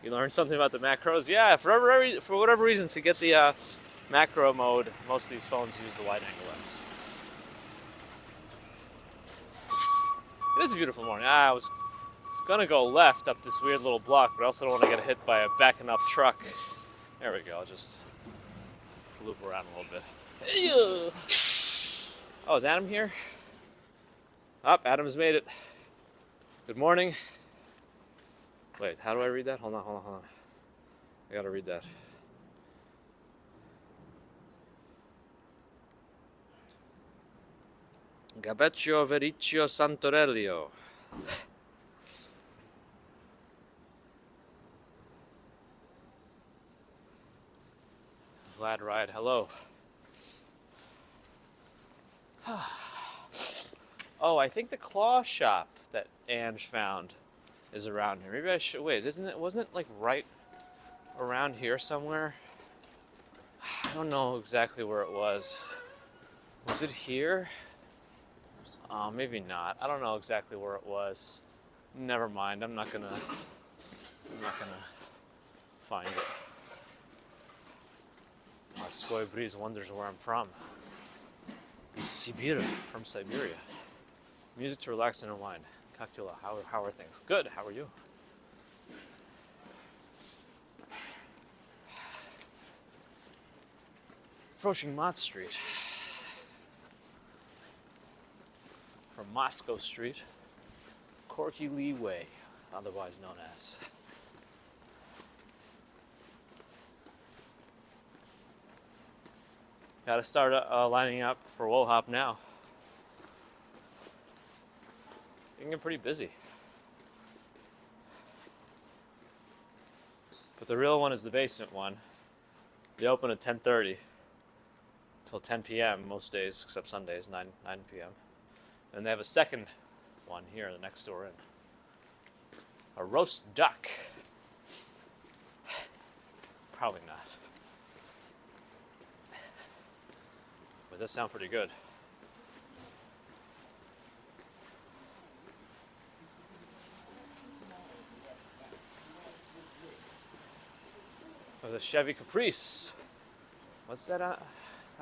[SPEAKER 1] You learned something about the macros? Yeah, for whatever reason, to get the macro mode, most of these phones use the wide angle lens. It is a beautiful morning. I was gonna go left up this weird little block, but I also don't want to get hit by a backing up truck. There we go, I'll just loop around a little bit. Oh, is Adam here? Oh, Adam's made it. Good morning. Wait, how do I read that? Hold on. I gotta read that. Gabeccio Vericcio Santorellio. Vlad Ride, hello. Oh, I think the claw shop that Ange found is around here. Maybe I should wait. Wasn't it like right around here somewhere? I don't know exactly where it was. Was it here? Maybe not. I don't know exactly where it was. Never mind. I'm not gonna find it. Marskoy Breeze wonders where I'm from. It's Sibir, from Siberia. Music to relax and unwind. Coctula, how are things? Good, how are you? Approaching Mott Street. From Moscow Street, Corky Lee Way, otherwise known as. Gotta start lining up for WoHop now. It can get pretty busy. But the real one is the basement one. They open at 10:30 till 10 p.m. most days, except Sundays, 9 p.m. And they have a second one here, the next door in. A roast duck. Probably not. But that sounds pretty good. There's a Chevy Caprice. What's that?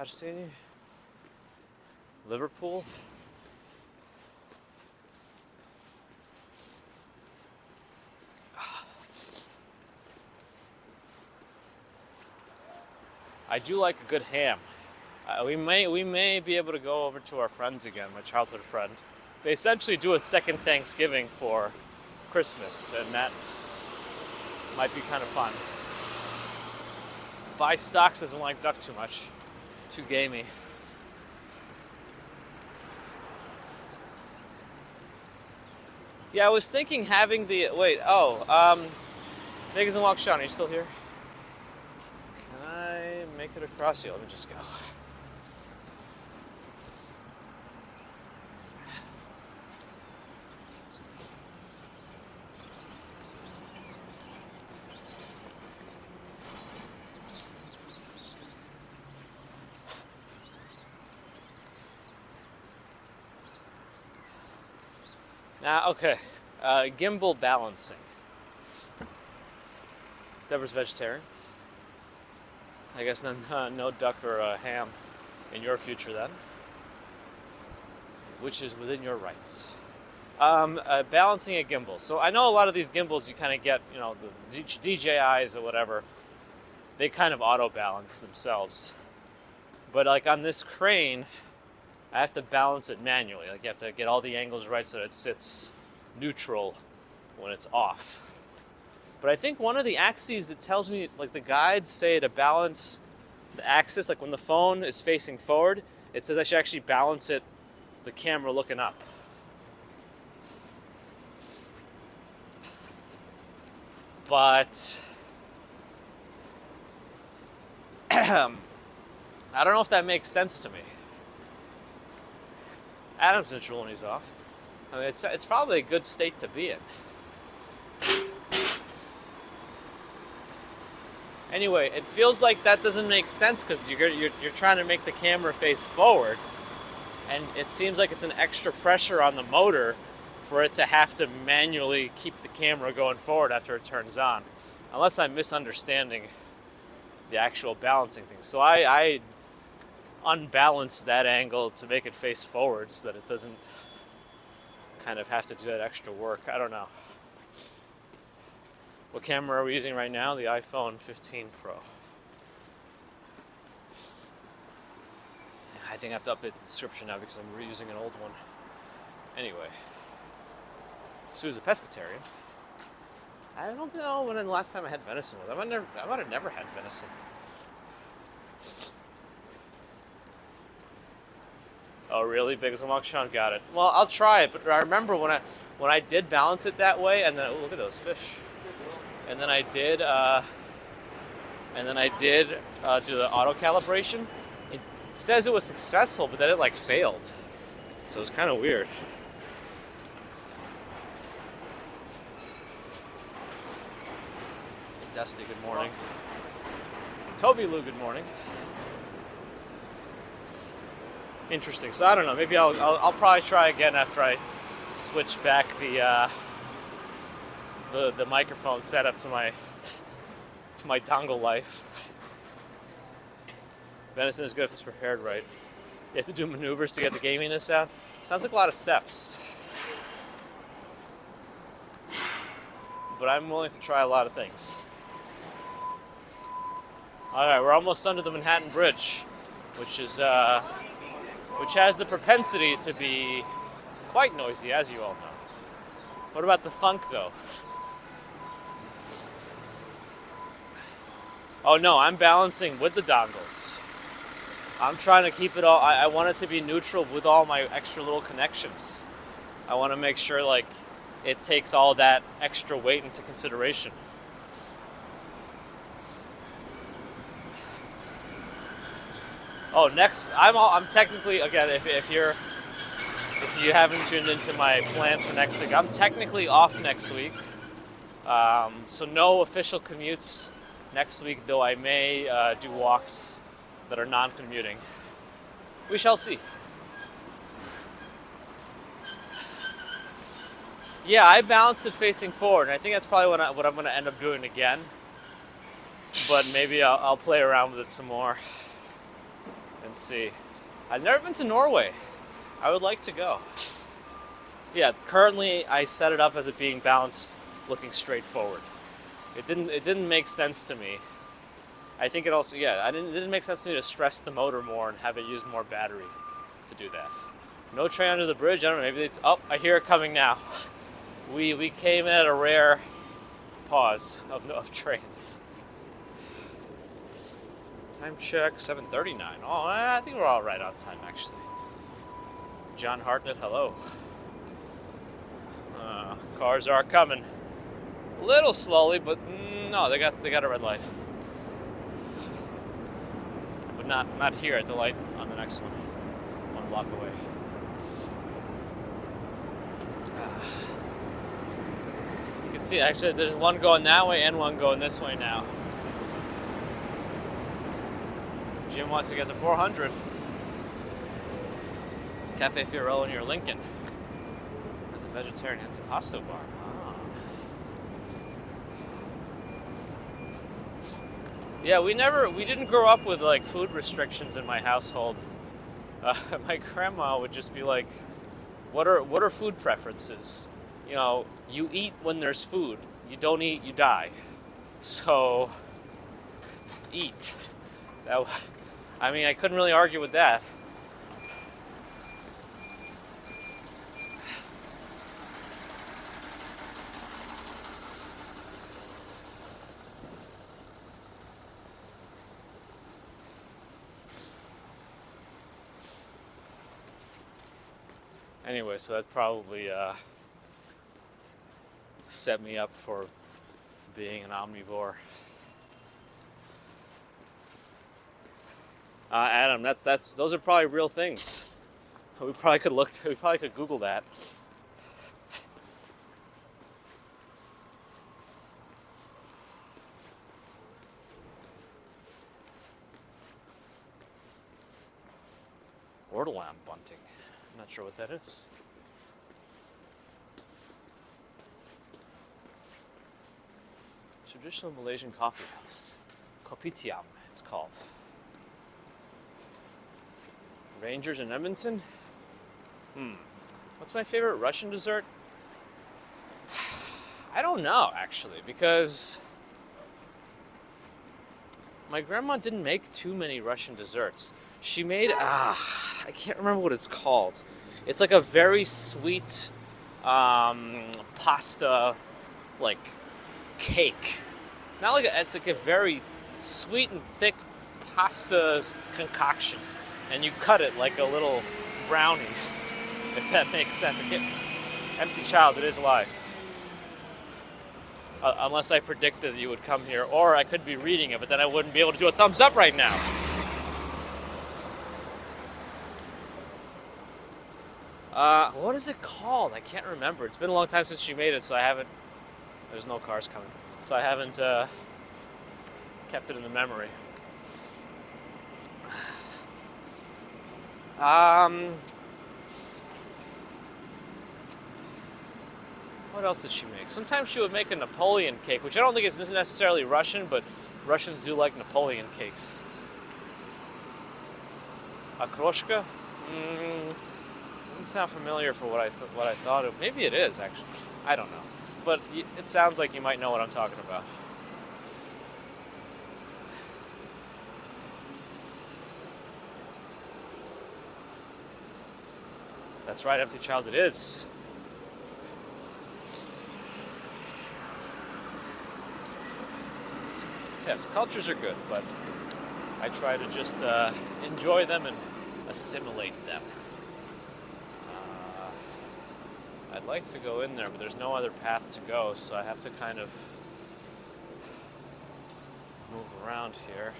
[SPEAKER 1] Arseni? Liverpool? I do like a good ham. We may be able to go over to our friends again, my childhood friend. They essentially do a second Thanksgiving for Christmas, and that might be kind of fun. Buy Stocks doesn't like duck too much. Too gamey. Yeah, I was thinking having the... Wait, Vegas and Walk Sean, are you still here? Can I make it across here? Let me just go. Now, okay, gimbal balancing. Deborah's vegetarian. I guess then no duck or ham in your future then, which is within your rights. Balancing a gimbal. So I know a lot of these gimbals you kind of get, you know, the DJIs or whatever, they kind of auto balance themselves. But like on this crane, I have to balance it manually. Like you have to get all the angles right so that it sits neutral when it's off. But I think one of the axes, it tells me, like the guides say to balance the axis, like when the phone is facing forward, it says I should actually balance it, it's the camera looking up. But I don't know if that makes sense to me. Adam's neutral when he's off. I mean, it's probably a good state to be in. Anyway, it feels like that doesn't make sense because you're trying to make the camera face forward, and it seems like it's an extra pressure on the motor for it to have to manually keep the camera going forward after it turns on, unless I'm misunderstanding the actual balancing thing. So I unbalance that angle to make it face forward so that it doesn't kind of have to do that extra work. I don't know. What camera are we using right now? The iPhone 15 Pro. I think I have to update the description now because I'm reusing an old one. Anyway, Sue's a pescatarian. I don't know when the last time I had venison was. I might have never had venison. Oh, really? Big as a Monk Sean, got it. Well, I'll try it, but I remember when I did balance it that way, and then look at those fish. And then I did do the auto calibration. It says it was successful, but then it like failed. So it's kind of weird. Dusty, good morning. Toby Lou, good morning. Interesting. So I don't know. Maybe I'll probably try again after I switch back the microphone setup to my dongle life. Venison is good if it's prepared right. You have to do maneuvers to get the gaminess out. Sounds like a lot of steps. but I'm willing to try a lot of things. All right, we're almost under the Manhattan Bridge, which has the propensity to be quite noisy, as you all know. What about the funk, though? Oh no, I'm balancing with the dongles. I'm trying to keep it all. I want it to be neutral with all my extra little connections. I want to make sure like it takes all that extra weight into consideration. Oh, next I'm technically, again, if you haven't tuned into my plans for next week, I'm technically off next week. So no official commutes next week, though I may do walks that are non-commuting. We shall see. Yeah, I balanced it facing forward, and I think that's probably what I'm going to end up doing again. But maybe I'll play around with it some more and see. I've never been to Norway. I would like to go. Yeah, currently I set it up as it being balanced, looking straight forward. It didn't make sense to me. I think it also, yeah, it didn't make sense to me to stress the motor more and have it use more battery to do that. No train under the bridge. I don't know. Maybe it's. Oh, I hear it coming now. We came at a rare pause of trains. Time check, 7:39. Oh, I think we're all right on time, actually. John Hartnett, hello. Cars are coming. A little slowly, but no, they got a red light. But not here at the light on the next one. 1 block away. You can see, actually, there's one going that way and one going this way now. Jim wants to get to 400. Cafe Fiorello near Lincoln. There's a vegetarian antipasto bar. Yeah, we didn't grow up with like food restrictions in my household. My grandma would just be like, what are food preferences? You know, you eat when there's food. You don't eat, you die. So, eat. I couldn't really argue with that. Anyway, so that's probably set me up for being an omnivore. Adam, those are probably real things. We probably could Google that. Ortolan bunting. I'm not sure what that is. Traditional Malaysian coffee house. Kopitiam, it's called. Rangers in Edmonton? What's my favorite Russian dessert? I don't know, actually, because my grandma didn't make too many Russian desserts. She made, I can't remember what it's called. It's like a very sweet pasta, like, cake. It's like a very sweet and thick pasta concoction. And you cut it like a little brownie, if that makes sense. Empty child, it is live. Unless I predicted that you would come here, or I could be reading it, but then I wouldn't be able to do a thumbs up right now. What is it called? I can't remember. It's been a long time since she made it, so I haven't. There's no cars coming, so I haven't kept it in the memory. What else did she make? Sometimes she would make a Napoleon cake, which I don't think is necessarily Russian, but Russians do like Napoleon cakes. Akroshka? Doesn't sound familiar for what I thought of. Maybe it is, actually. I don't know. but it sounds like you might know what I'm talking about. That's right, Empty Child it is. Yes, cultures are good, but I try to just enjoy them and assimilate them. I'd like to go in there, but there's no other path to go, so I have to kind of move around here.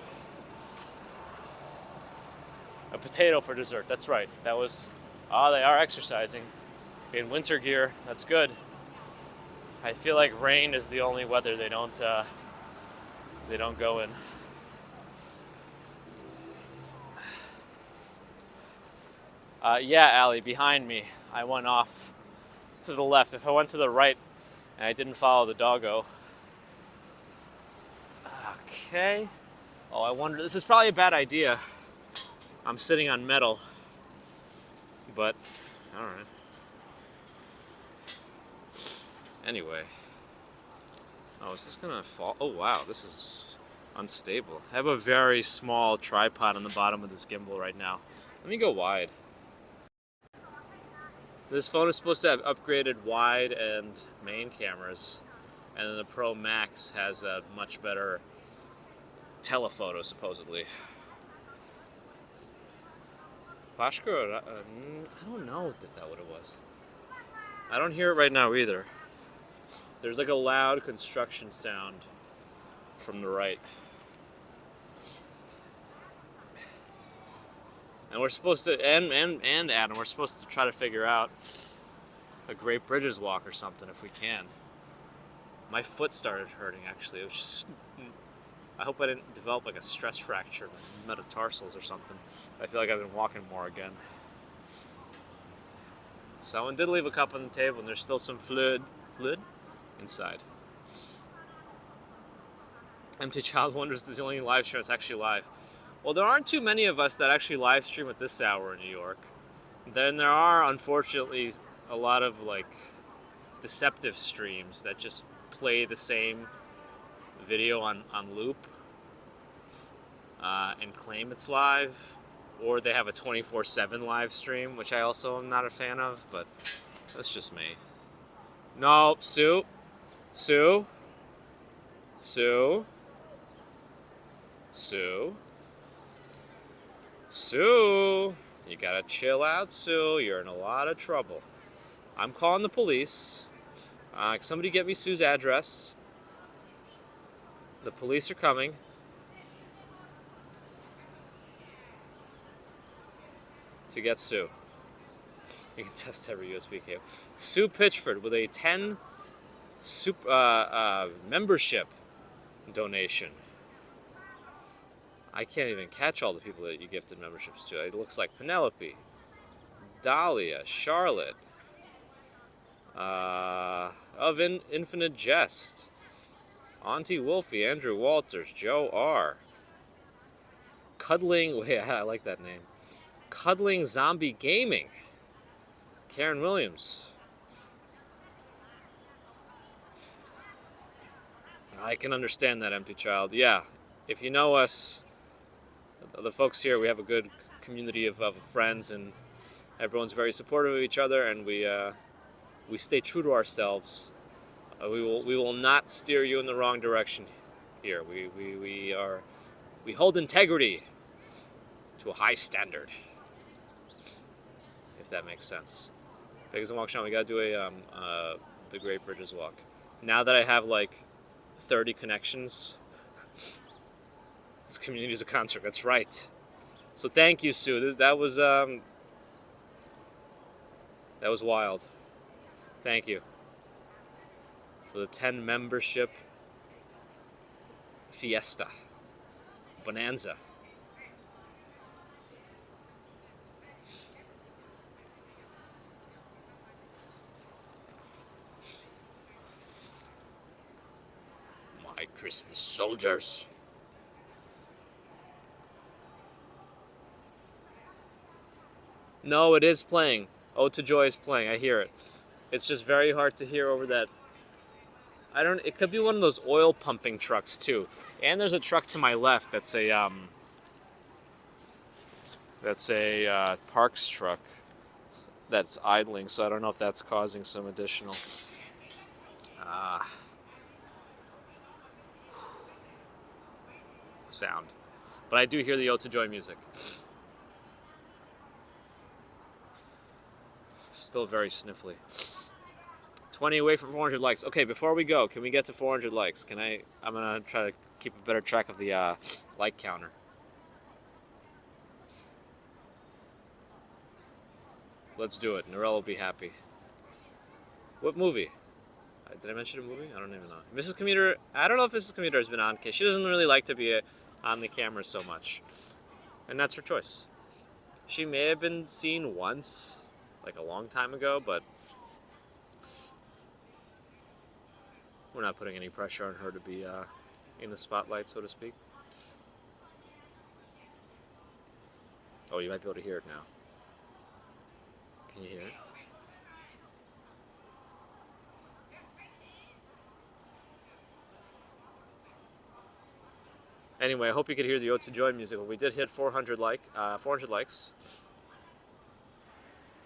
[SPEAKER 1] A potato for dessert, that's right. That was, they are exercising in winter gear, that's good. I feel like rain is the only weather they don't go in. Yeah, Allie, behind me. I went off to the left. If I went to the right and I didn't follow the doggo. Okay. Oh, I wonder, this is probably a bad idea. I'm sitting on metal, but all right. Anyway. Oh, is this gonna fall? Oh, wow, this is unstable. I have a very small tripod on the bottom of this gimbal right now. Let me go wide. This phone is supposed to have upgraded wide and main cameras, and then the Pro Max has a much better telephoto, supposedly. Bashka, I don't know what it was. I don't hear it right now either. There's like a loud construction sound from the right. And we're supposed to, and Adam, we're supposed to try to figure out a Great Bridges walk or something if we can. My foot started hurting actually. It was just, I hope I didn't develop like a stress fracture, like metatarsals or something. I feel like I've been walking more again. Someone did leave a cup on the table and there's still some fluid inside. Empty Child wonders is the only live stream that's actually live. Well, there aren't too many of us that actually live stream at this hour in New York. Then there are, unfortunately, a lot of like deceptive streams that just play the same video on loop and claim it's live, or they have a 24/7 live stream, which I also am not a fan of, but that's just me. No, Sue, Sue, Sue, Sue, Sue, you gotta chill out, Sue. You're in a lot of trouble. I'm calling the police. Can somebody get me Sue's address? The police are coming. To get Sue. You can test every USB cable. Sue Pitchford with a 10 membership donation. I can't even catch all the people that you gifted memberships to. It looks like Penelope, Dahlia, Charlotte, of Infinite Jest, Auntie Wolfie, Andrew Walters, Joe R. Cuddling, I like that name. Cuddling Zombie Gaming, Karen Williams. I can understand that, Empty Child. Yeah, if you know us, the folks here, we have a good community of friends, and everyone's very supportive of each other, and we stay true to ourselves. We will not steer you in the wrong direction here. We hold integrity to a high standard, if that makes sense. Vegas and Walk Sean, we gotta do the Great Bridges walk. Now that I have like 30 connections, this community is a construct. That's right. So thank you, Sue. That was wild. Thank you for the 10 membership fiesta bonanza. My Christmas soldiers. No, it is playing. Ode to Joy is playing. I hear it. It's just very hard to hear over that I don't. It could be one of those oil pumping trucks too. And there's a truck to my left that's a Parks truck that's idling. So I don't know if that's causing some additional sound. But I do hear the Ode to Joy music. Still very sniffly. 20 away from 400 likes. Okay, before we go, can we get to 400 likes? I'm gonna try to keep a better track of the like counter. Let's do it. Norella will be happy. What movie? Did I mention a movie? I don't even know. Mrs. Commuter, I don't know if Mrs. Commuter has been on. She doesn't really like to be on the camera so much. And that's her choice. She may have been seen once, like a long time ago, but we're not putting any pressure on her to be in the spotlight, so to speak. Oh, you might be able to hear it now. Can you hear it? Anyway, I hope you could hear the Ode to Joy music. Well, we did hit 400 likes.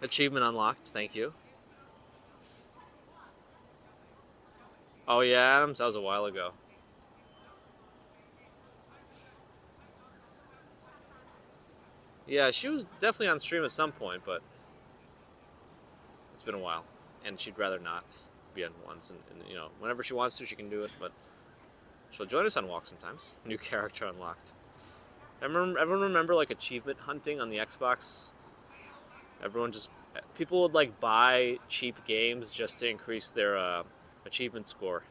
[SPEAKER 1] Achievement unlocked. Thank you. Oh yeah, Adams. That was a while ago. Yeah, she was definitely on stream at some point, but it's been a while, and she'd rather not be on ones. And whenever she wants to, she can do it. But she'll join us on Walk sometimes. New character unlocked. Everyone remember like achievement hunting on the Xbox? People would like buy cheap games just to increase their achievement score.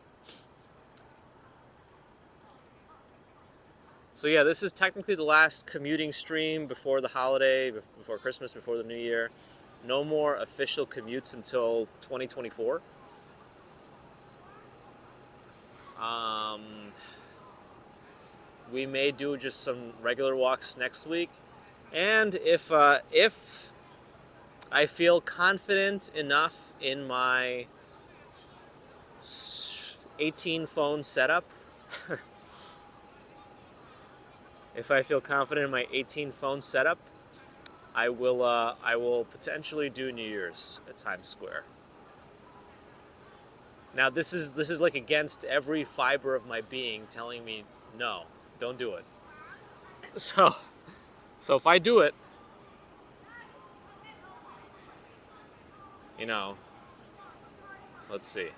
[SPEAKER 1] So yeah, this is technically the last commuting stream before the holiday, before Christmas, before the New Year. No more official commutes until 2024. We may do just some regular walks next week, and if I feel confident enough in my 18 phone setup, if I feel confident in my 18 phone setup, I will potentially do New Year's at Times Square. Now this is like against every fiber of my being telling me no, don't do it. So if I do it, let's see.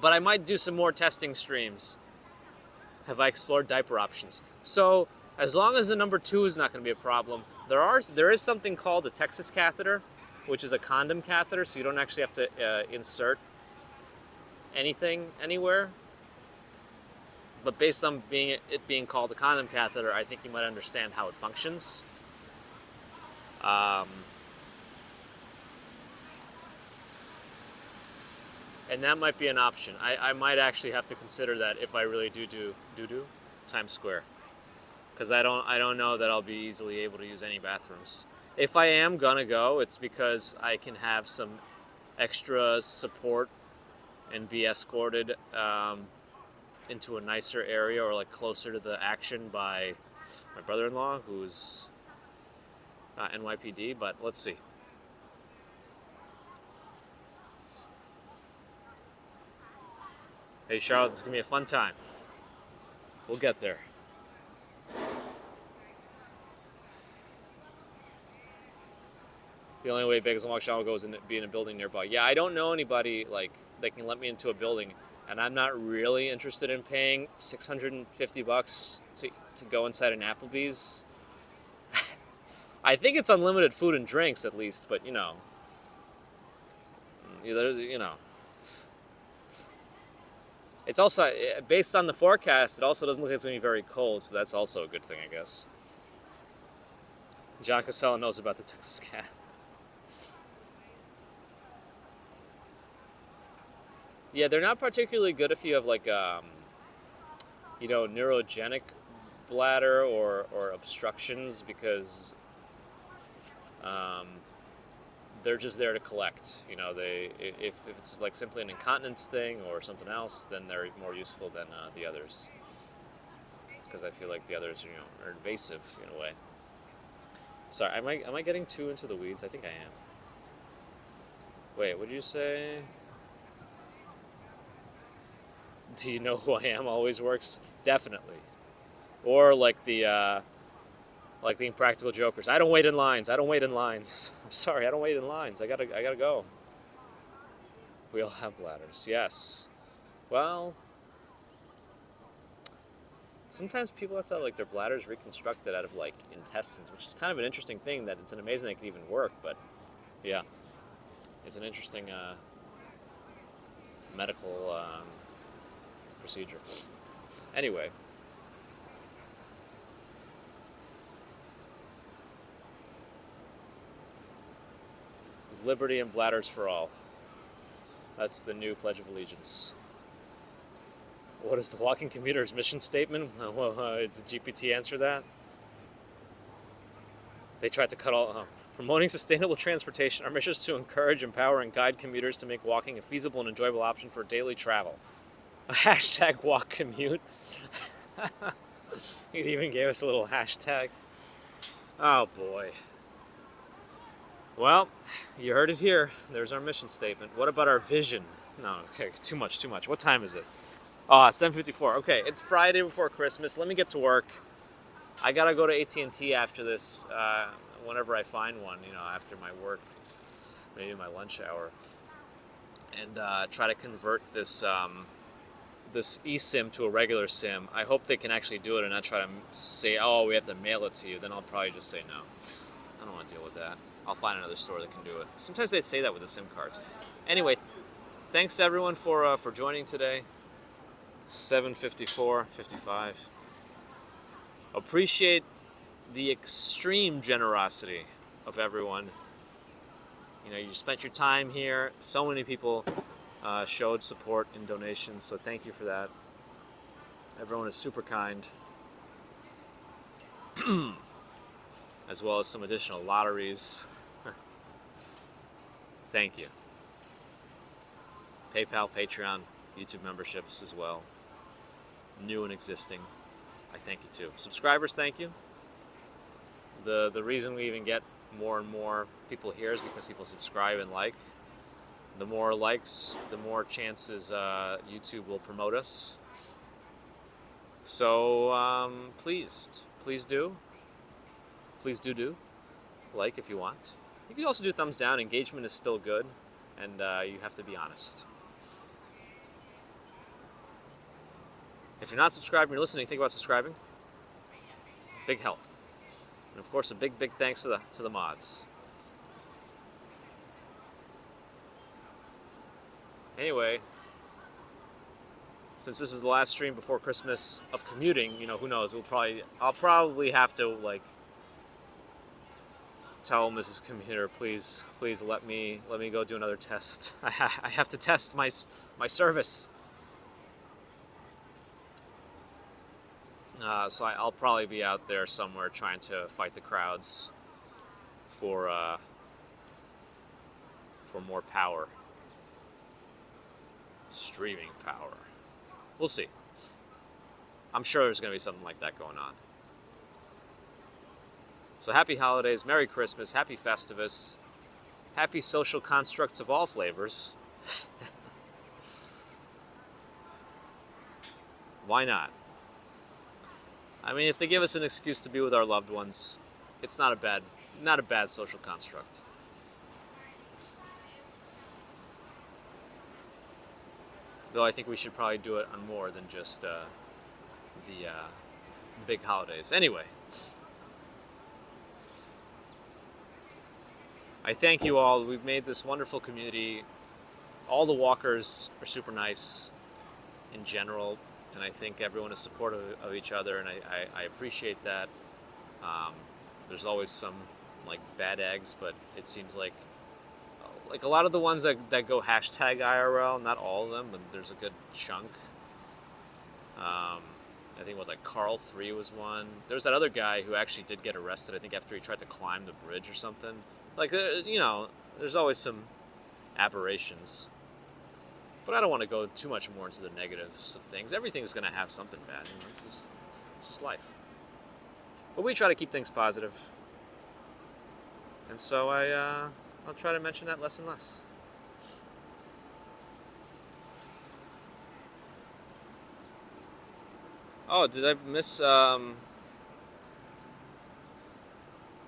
[SPEAKER 1] But I might do some more testing streams. Have I explored diaper options? So as long as the number 2 is not going to be a problem, there is something called a Texas catheter, which is a condom catheter, so you don't actually have to insert anything anywhere. But based on it being called a condom catheter, I think you might understand how it functions. And that might be an option. I might actually have to consider that if I really do Times Square, because I don't know that I'll be easily able to use any bathrooms. If I am gonna go, it's because I can have some extra support and be escorted into a nicer area or like closer to the action by my brother-in-law, who's NYPD. But let's see. Hey Charlotte, it's gonna be a fun time. We'll get there. The only way Vegas and Walk Channel goes is be in a building nearby. Yeah, I don't know anybody like that can let me into a building, and I'm not really interested in paying $650 to go inside an Applebee's. I think it's unlimited food and drinks at least, but it's also, based on the forecast, it also doesn't look like it's going to be very cold, so that's also a good thing, I guess. John Casella knows about the Texas cat. Yeah, they're not particularly good if you have like, neurogenic bladder or obstructions, because they're just there to collect. You know, if it's like simply an incontinence thing or something else, then they're more useful than the others. Because I feel like the others, are invasive in a way. Sorry, am I getting too into the weeds? I think I am. Wait, what did you say? Do you know who I am? Always works. Definitely. Or like the Impractical Jokers. I don't wait in lines. I don't wait in lines. I'm sorry. I don't wait in lines. I gotta go. We all have bladders. Yes. Well, sometimes people have to have their bladders reconstructed out of intestines, which is kind of an interesting thing. That it's amazing they can even work. But yeah, it's an interesting medical procedure. Anyway. Liberty and bladders for all. That's the new Pledge of Allegiance. What is the walking commuter's mission statement? Did GPT answer that? They tried to cut all... Promoting sustainable transportation, our mission is to encourage, empower, and guide commuters to make walking a feasible and enjoyable option for daily travel. A hashtag walk commute. It even gave us a little hashtag. Oh boy. Well, you heard it here. There's our mission statement. What about our vision? No, okay, too much. What time is it? Oh, 7:54. Okay, it's Friday before Christmas. Let me get to work. I gotta go to AT&T after this, whenever I find one, after my work, maybe my lunch hour, and try to convert this this eSIM to a regular SIM. I hope they can actually do it and not try to say, oh, we have to mail it to you. Then I'll probably just say no. I don't want to deal with that. I'll find another store that can do it. Sometimes they say that with the SIM cards. Anyway, thanks everyone for joining today. 7:54, 55. Appreciate the extreme generosity of everyone. You spent your time here. So many people showed support in donations, so thank you for that. Everyone is super kind. As well as some additional lotteries. Thank you. PayPal, Patreon, YouTube memberships as well. New and existing. I thank you too. Subscribers, thank you. The reason we even get more and more people here is because people subscribe and like. The more likes, the more chances YouTube will promote us. So please do. Please do like if you want. You can also do thumbs down. Engagement is still good, and you have to be honest. If you're not subscribed and you're listening, think about subscribing. Big help. And of course, a big thanks to the mods. Anyway, since this is the last stream before Christmas of commuting, who knows? I'll probably have to tell Mrs. Commuter, please let me go do another test. I have to test my service. So I'll probably be out there somewhere trying to fight the crowds for more power, streaming power. We'll see. I'm sure there's going to be something like that going on. So happy holidays, Merry Christmas, Happy Festivus, happy social constructs of all flavors. Why not? I mean, if they give us an excuse to be with our loved ones, it's not a bad social construct. Though I think we should probably do it on more than just the big holidays. Anyway, I thank you all. We've made this wonderful community. All the walkers are super nice in general, and I think everyone is supportive of each other, and I appreciate that. There's always some bad eggs, but it seems like a lot of the ones that go hashtag IRL, not all of them, but there's a good chunk. I think it was Carl 3 was one. There was that other guy who actually did get arrested, I think after he tried to climb the bridge or something. there's always some aberrations. But I don't want to go too much more into the negatives of things. Everything's going to have something bad. You know, it's just life. But we try to keep things positive. And so I'll try to mention that less and less. Oh, did I miss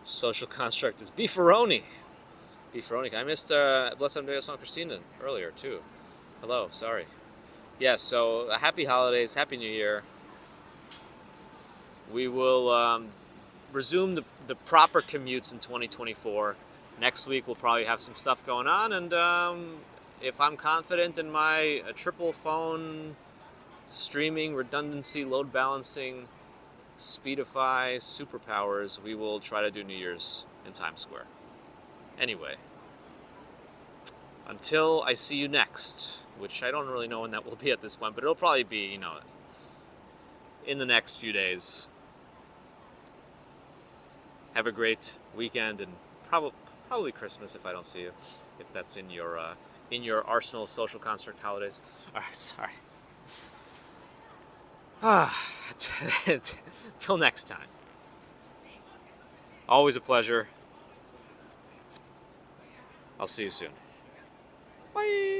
[SPEAKER 1] social construct is beefaroni. Beefaroni. I missed Blessed Day of Song Christina earlier too. Hello, sorry. Yes, so happy holidays, happy New Year. We will resume the proper commutes in 2024. Next week we'll probably have some stuff going on, and if I'm confident in my triple phone streaming, redundancy, load balancing, speedify superpowers, we will try to do New Year's in Times Square. Anyway, until I see you next, which I don't really know when that will be at this point, but it'll probably be, you know, in the next few days. Have a great weekend, and probably Christmas if I don't see you, if that's in your arsenal of social construct holidays. All right, sorry. Till next time. Always a pleasure. I'll see you soon. Bye.